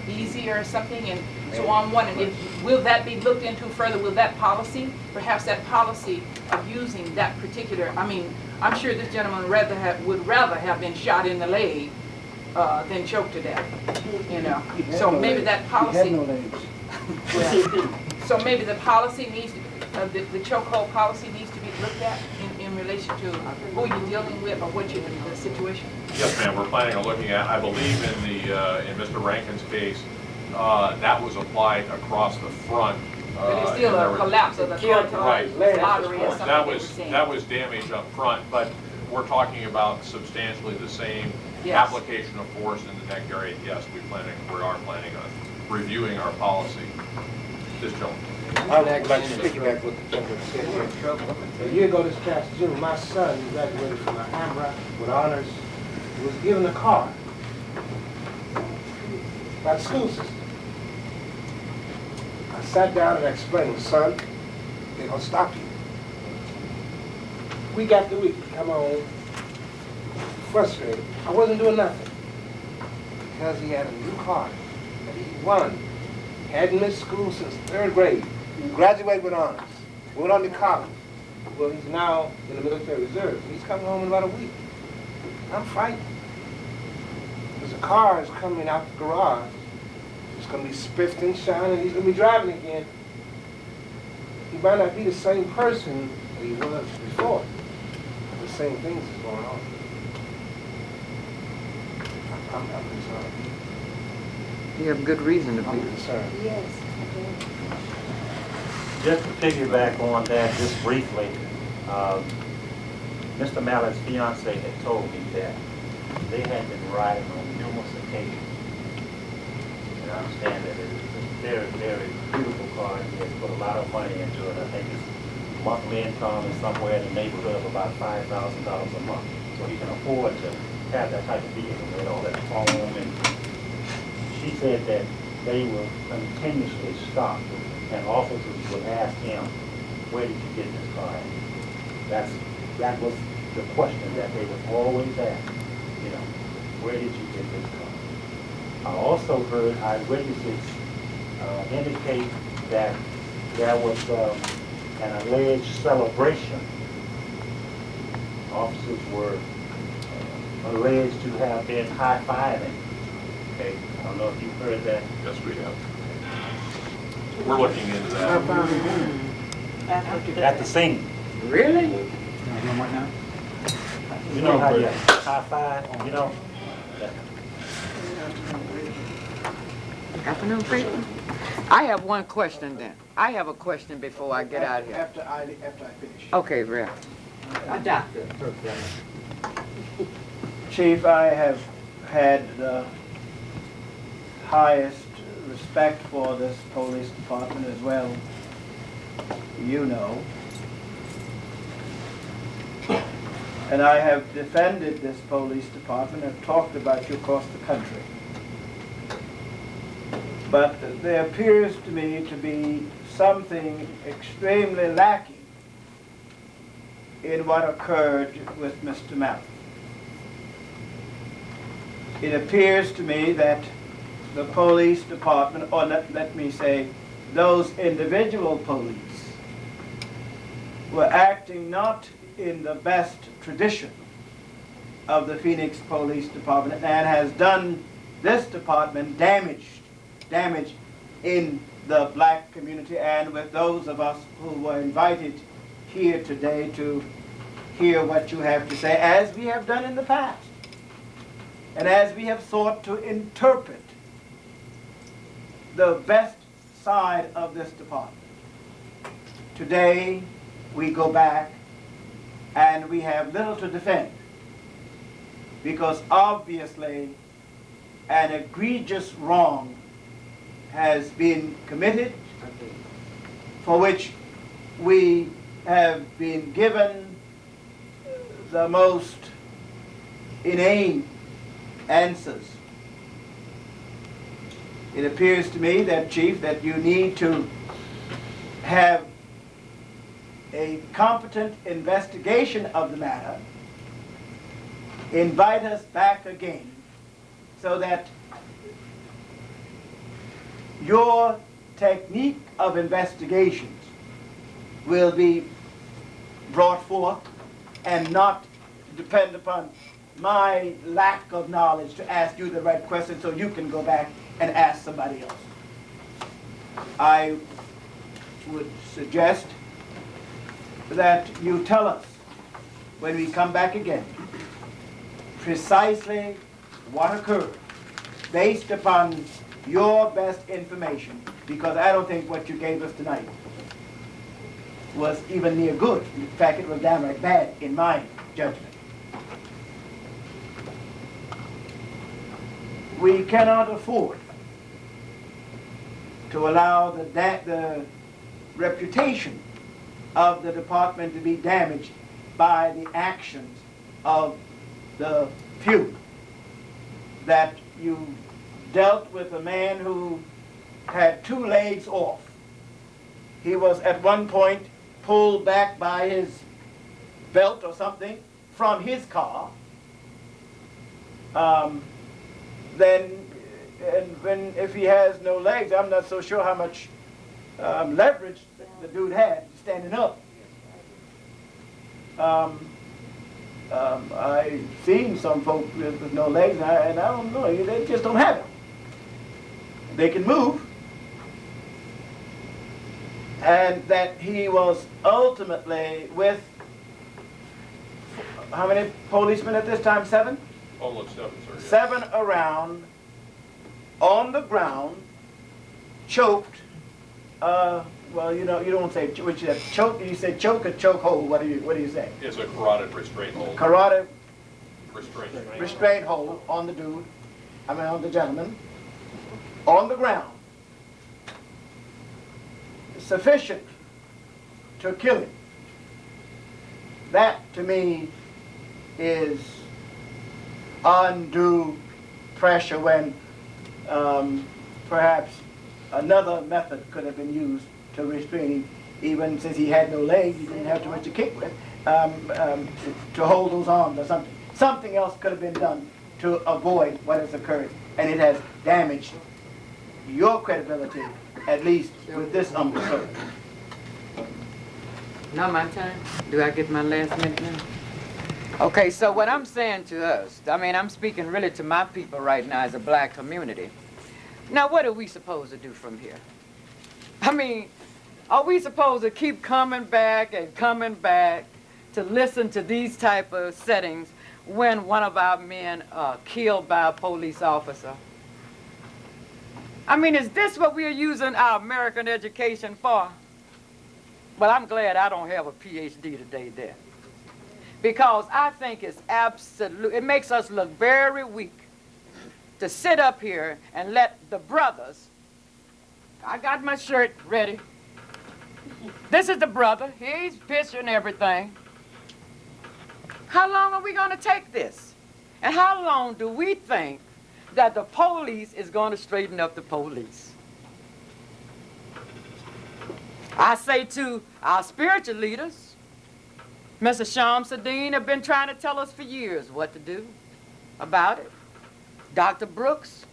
easier or something. And so I'm wondering, will that be looked into further? Will that policy, perhaps that policy of using that particular, I mean, I'm sure this gentleman would rather have been shot in the leg than choked to death, you know. So maybe that policy. He had no legs. So maybe the policy needs to, the chokehold policy needs to be looked at in relation to who you're dealing with or what the situation. Yes, ma'am. We're planning on looking at. I believe in the in Mr. Rankin's case, that was applied across the front. But it's still a collapse of the carotid artery or something. That was damage up front, but we're talking about substantially the same application of force in the neck area. Yes, we are planning on reviewing our policy. This gentleman. I would like to piggyback what the gentleman said here. A year ago this past June, my son graduated from Alhambra with honors. He was given a car by the school system. I sat down and explained, son, they're going to stop you. Week after week, come on, frustrated. I wasn't doing nothing because he had a new car that he won. Hadn't missed school since 3rd grade. Graduated with honors. Went on to college. Well, he's now in the military reserve. He's coming home in about a week. I'm frightened. Because the car is coming out the garage. It's going to be spiffed and shining. He's going to be driving again. He might not be the same person that he was before. The same things is going on. I'm concerned. You have good reason to be concerned. Yes. Just to piggyback on that, just briefly, Mr. Mallett's fiance had told me that they had been riding on numerous occasions. And I understand that it is a very, very beautiful car. He has put a lot of money into it. I think his monthly income is somewhere in the neighborhood of about $5,000 a month. So he can afford to have that type of vehicle with all that foam. And she said that they will continuously stop, and officers would ask him, where did you get this car at? That was the question that they would always ask, you know, where did you get this car? I also heard eyewitnesses indicate that there was an alleged celebration. Officers were alleged to have been high-fiving. Okay, I don't know if you've heard that. Yes, we have. We're looking into that. At the scene. Really? You know how you high-five, you know? Afternoon, people. I have one question then. I have a question before I get out of here. After I finish. Okay, Rev. Doctor. Chief, I have had the highest respect for this police department as well. You know. And I have defended this police department and talked about you across the country. But there appears to me to be something extremely lacking in what occurred with Mr. Mallet. It appears to me that the police department, or let me say, those individual police, were acting not in the best tradition of the Phoenix Police Department and has done this department damage in the black community and with those of us who were invited here today to hear what you have to say, as we have done in the past, and as we have sought to interpret the best side of this department. Today, we go back and we have little to defend, because obviously an egregious wrong has been committed for which we have been given the most inane answers. It appears to me that, Chief, that you need to have a competent investigation of the matter, invite us back again, so that your technique of investigations will be brought forth and not depend upon my lack of knowledge to ask you the right question so you can go back and ask somebody else. I would suggest that you tell us when we come back again precisely what occurred based upon your best information, because I don't think what you gave us tonight was even near good. In fact, it was downright bad in my judgment. We cannot afford to allow the reputation of the department to be damaged by the actions of the few. That you dealt with a man who had 2 legs off. He was at one point pulled back by his belt or something from his car. If he has no legs, I'm not so sure how much leverage the dude had standing up. I've seen some folks with no legs, and I don't know, they just don't have it. They can move. And that he was ultimately with, how many policemen at this time? 7? Total of 7, sir. 7 around, on the ground, choked. Well, you don't say which is choke. You say choke or choke hold. What do you say? It's a carotid restraint hold. Carotid restraint hold on the dude. On the gentleman, on the ground. Sufficient to kill him. That, to me, is undue pressure when perhaps another method could have been used to restrain him, even since he had no legs, he didn't have too much to kick with, to hold those arms or something. Something else could have been done to avoid what has occurred, and it has damaged your credibility, at least with this officer. Now my time? Do I get my last minute now? Okay, so what I'm saying to us, I'm speaking really to my people right now as a black community. Now, what are we supposed to do from here? Are we supposed to keep coming back to listen to these type of settings when one of our men killed by a police officer? Is this what we're using our American education for? Well, I'm glad I don't have a PhD today there. Because I think it's it makes us look very weak to sit up here and let the brothers, I got my shirt ready. This is the brother, he's picturing everything. How long are we gonna take this? And how long do we think that the police is gonna straighten up the police? I say to our spiritual leaders, Mr. Shamsuddin have been trying to tell us for years what to do about it. Dr. Brooks,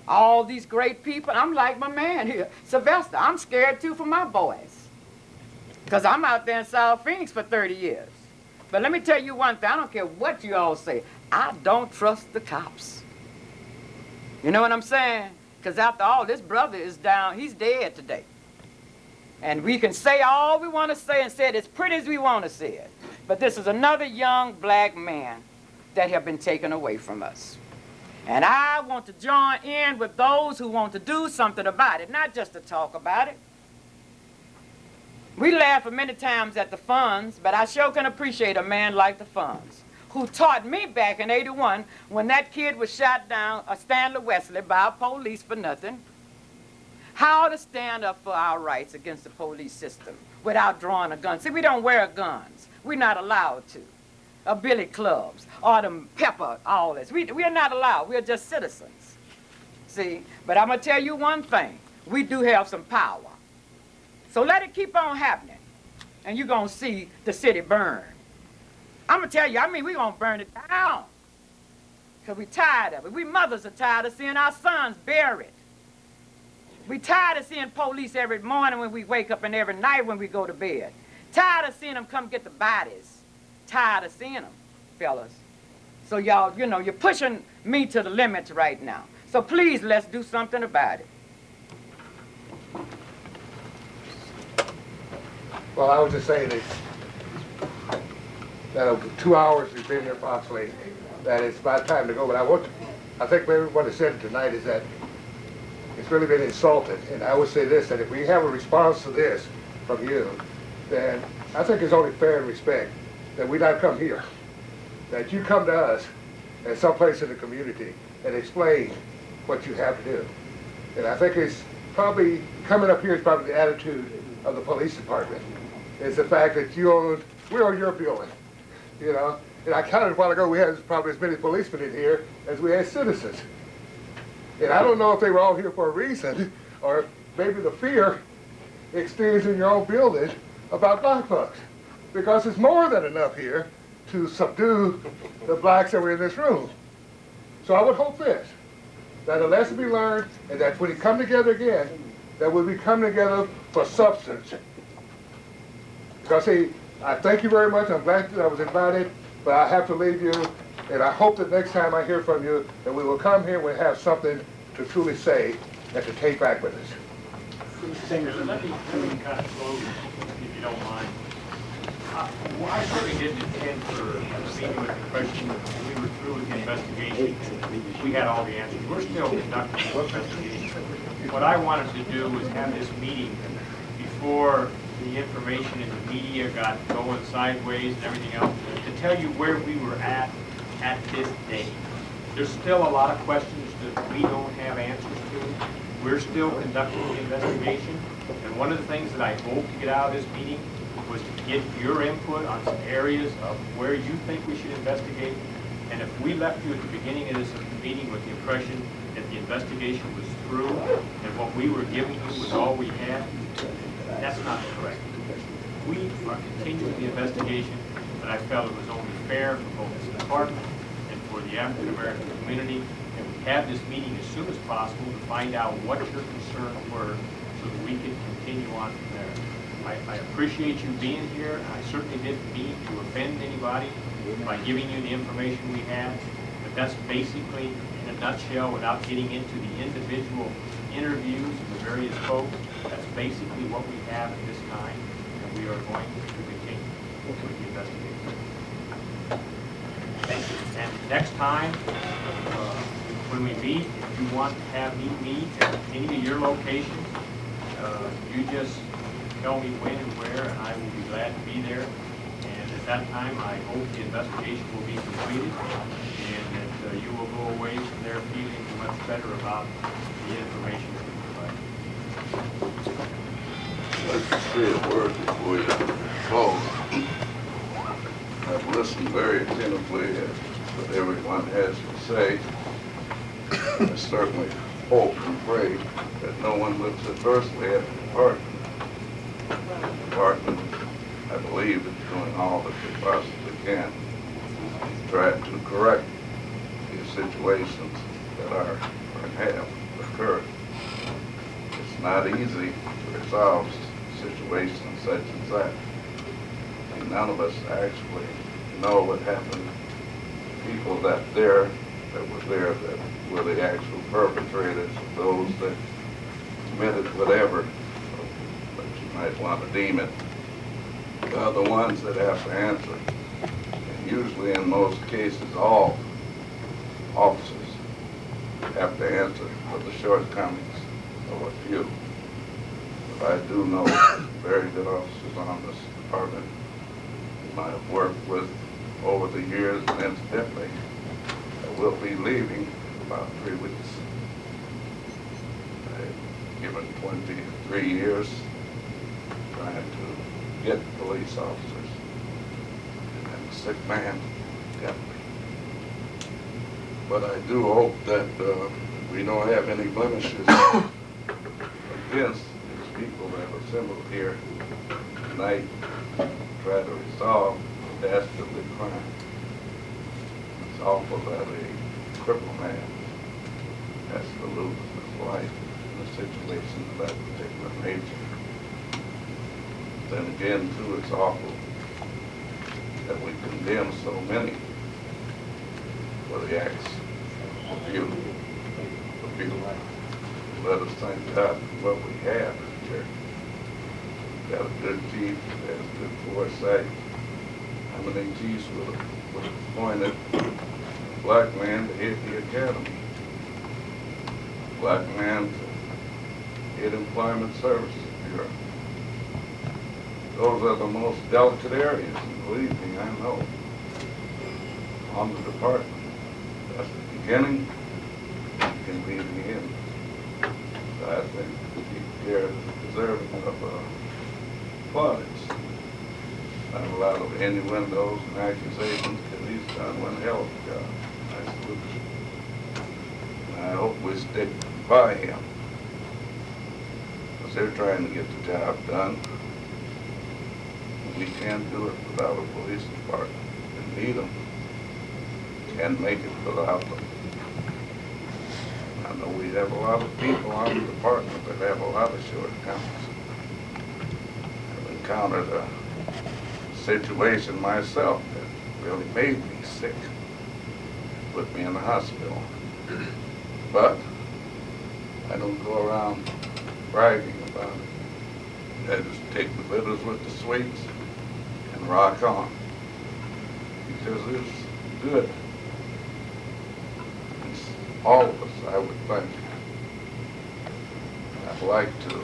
all these great people. I'm like my man here, Sylvester. I'm scared too for my boys. Because I'm out there in South Phoenix for 30 years. But let me tell you one thing, I don't care what you all say. I don't trust the cops. You know what I'm saying? Because after all, this brother is down, he's dead today. And we can say all we want to say and say it as pretty as we want to say it. But this is another young black man that have been taken away from us. And I want to join in with those who want to do something about it, not just to talk about it. We laugh many times at the funds, but I sure can appreciate a man like the funds, who taught me back in '81 when that kid was shot down, Stanley Wesley, by police for nothing, how to stand up for our rights against the police system without drawing a gun. See, we don't wear guns. We're not allowed to. Or billy clubs, or them pepper, all this. We're not allowed. We're just citizens. See, but I'm going to tell you one thing. We do have some power. So let it keep on happening, and you're going to see the city burn. I'm going to tell you, we're going to burn it down, because we're tired of it. We mothers are tired of seeing our sons buried. We're tired of seeing police every morning when we wake up and every night when we go to bed. Tired of seeing them come get the bodies. Tired of seeing them, fellas. So y'all, you know, you're pushing me to the limits right now. So please, let's do something about it. Well, I was just saying that over 2 hours we've been here approximately, that it's about time to go. But I think maybe what I said tonight is that it's really been insulted. And I would say this, that if we have a response to this from you, then I think it's only fair and respect that we not come here, that you come to us at some place in the community and explain what you have to do. And I think it's probably, coming up here is probably the attitude of the police department. It's the fact that we're on your building, you know. And I counted a while ago, we had probably as many policemen in here as we had citizens. And I don't know if they were all here for a reason, or maybe the fear extends in your own building about black folks. Because it's more than enough here to subdue the blacks that were in this room. So I would hope this, that a lesson be learned, and that when we come together again, that we'll be coming together for substance. Because see, I thank you very much, I'm glad that I was invited, but I have to leave you, and I hope that next time I hear from you, that we will come here and we'll have something to truly say and to take back with us. Let me kind of close, if you don't mind. Well, I certainly didn't intend for leaving with the impression that we were through with the investigation and we had all the answers. We're still conducting the investigation. What I wanted to do was have this meeting before the information in the media got going sideways and everything else, to tell you where we were at this day. There's still a lot of questions that we don't have answers to. We're still conducting the investigation, and one of the things that I hope to get out of this meeting was to get your input on some areas of where you think we should investigate. And if we left you at the beginning of this meeting with the impression that the investigation was through and what we were giving you was all we had, that's not correct. We are continuing the investigation, but I felt it was only fair for both this department and for the African American community that we have this meeting as soon as possible to find out what your concerns were so that we can continue on from there. I appreciate you being here. I certainly didn't mean to offend anybody by giving you the information we had, but that's basically, in a nutshell, without getting into the individual interviews of the various folks, that's basically what we have at this time, and we are going to continue with the investigation. Thank you. And next time, when we meet, if you want to have me meet at any of your locations, you just tell me when and where, and I will be glad to be there. And at that time, I hope the investigation will be completed, and that you will go away from there feeling much better about the information that you provide. Let's say a word before you close. I've listened very attentively to what everyone has to say. I certainly hope and pray that no one looks adversely at the department. The department, I believe, is doing all that they possibly can to try to correct these situations that are or have occurred. It's not easy to resolve situations such as that. And none of us actually know what happened. People that were there that were the actual perpetrators, those that committed whatever might want to deem it, are the ones that have to answer. And usually in most cases, all officers have to answer for the shortcomings of a few. But I do know very good officers on this department whom I have worked with over the years, and incidentally, I will be leaving in about 3 weeks. I've given 23 years trying to get police officers, and a sick man got me. But I do hope that we don't have any blemishes against these people that have assembled here tonight to try to resolve a dastardly crime. It's awful that a crippled man has to lose his life in a situation of that particular nature. Then again, too, it's awful that we condemn so many for the acts of abuse. Let us thank God for what we have here. We've got a good chief, has good foresight. How many chiefs would have appointed a black man to head the academy? A black man to head Employment Services Bureau. Those are the most delicate areas, and believe me, I know, on the department. That's the beginning, it can be the end. So I think they're deserving of plaudits. Not a lot of innuendos and accusations, because he's done one hell of a job. I salute you. And I hope we stick by him, because they're trying to get the job done. We can't do it without a police department. We need them. Can't make it without them. I know we have a lot of people on the department that have a lot of shortcomings. I've encountered a situation myself that really made me sick, put me in the hospital. But I don't go around bragging about it. I just take the bitters with the sweets and rock on, because it's good. It's all of us, I would think. I'd like to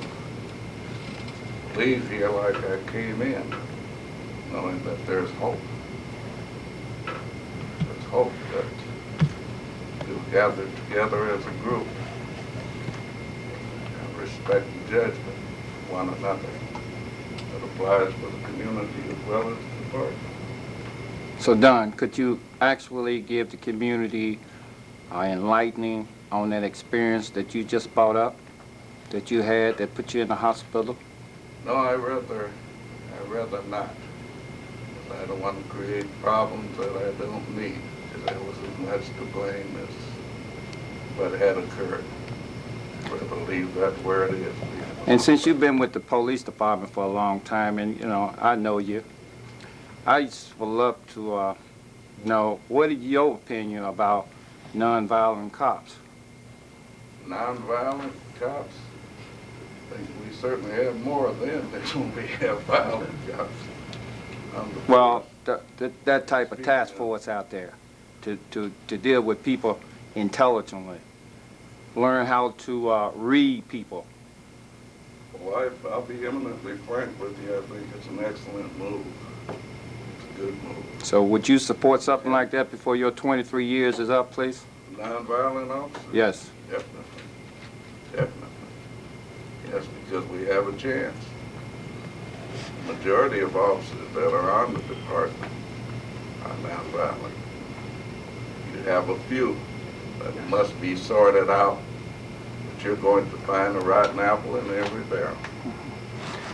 leave here like I came in, knowing that there's hope. There's hope that we'll gather together as a group and respect the judgment of one another. That applies for the community as well as the department. So Don, could you actually give the community enlightening on that experience that you just brought up, that you had that put you in the hospital? No, I'd rather not. I don't want to create problems that I don't need, because I was as much to blame as what had occurred. I'd rather leave that where it is. And since you've been with the police department for a long time, and you know, I know you, I just would love to know, what is your opinion about nonviolent cops? Nonviolent cops? I think we certainly have more of them than we have violent cops. Well, that type of task force out there to deal with people intelligently, learn how to read people. Well, I'll be eminently frank with you. I think it's an excellent move. It's a good move. So would you support something like that before your 23 years is up, please? Nonviolent officers? Yes. Definitely. Definitely. Yes, because we have a chance. The majority of officers that are on the department are nonviolent. You have a few that must be sorted out, but you're going to find a rotten apple in every barrel.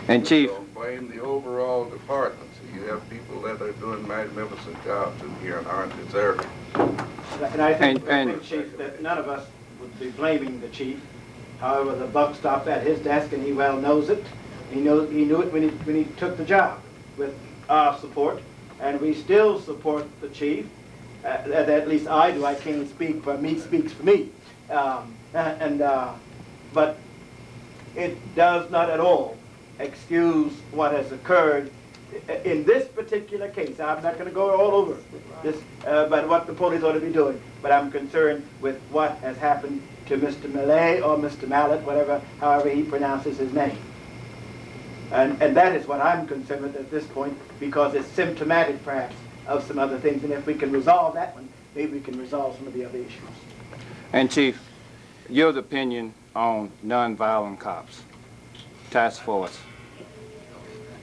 And Chief, don't blame the overall department. You have people that are doing magnificent jobs in here and aren't deserving. And I think, Chief, that none of us would be blaming the chief. However, the buck stopped at his desk, and he well knows it. He knew it when he took the job with our support, and we still support the chief. At least I do. I can't speak for me. Speaks for me. But it does not at all excuse what has occurred in this particular case. I'm not going to go all over this, but what the police ought to be doing. But I'm concerned with what has happened to Mr. Millay or Mr. Mallet, however he pronounces his name. And that is what I'm concerned with at this point, because it's symptomatic perhaps of some other things. And if we can resolve that one, maybe we can resolve some of the other issues. And Chief, your opinion on nonviolent cops, task force?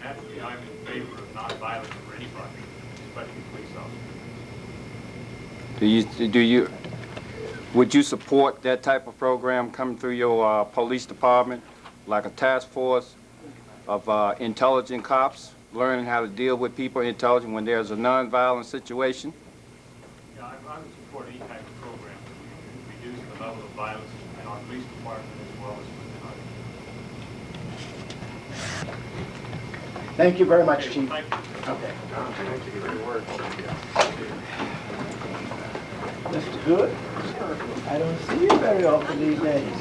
Naturally, I'm in favor of nonviolence for anybody, especially police officers. Would you support that type of program coming through your police department, like a task force of intelligent cops, learning how to deal with people intelligent when there's a nonviolent situation? Yeah, I would support any type of program to reduce the level of violence in our police department as well as within our. Thank you very much, Chief. Thank you. Okay. Thank you for your work. Mr. Good, I don't see you very often these days.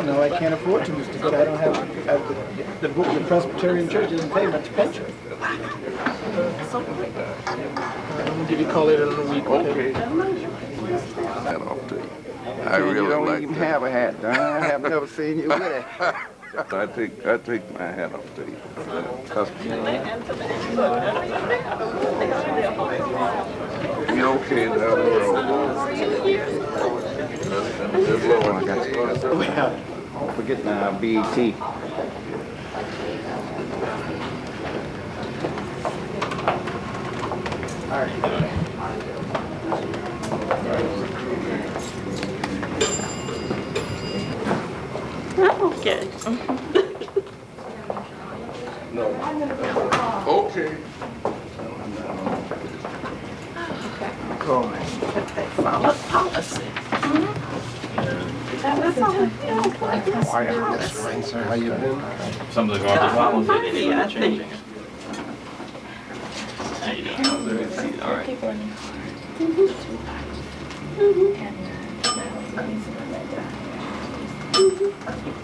No, I can't afford to, Mr. Good. I don't have, the Presbyterian Church doesn't pay much pension. I'll give you a call later in the week, okay? Hat off to you. I You really don't like even that. have a hat, Don. I have never seen you with it. I take my hat off to you. You okay down the road? Just low on Well, don't forget now, BET. All right. Okay. Okay. Follow policy. That's fine, sir. How you been? Some of the garbage problems that they need Yeah, I to changing. think. How you doing? All right. Mhm.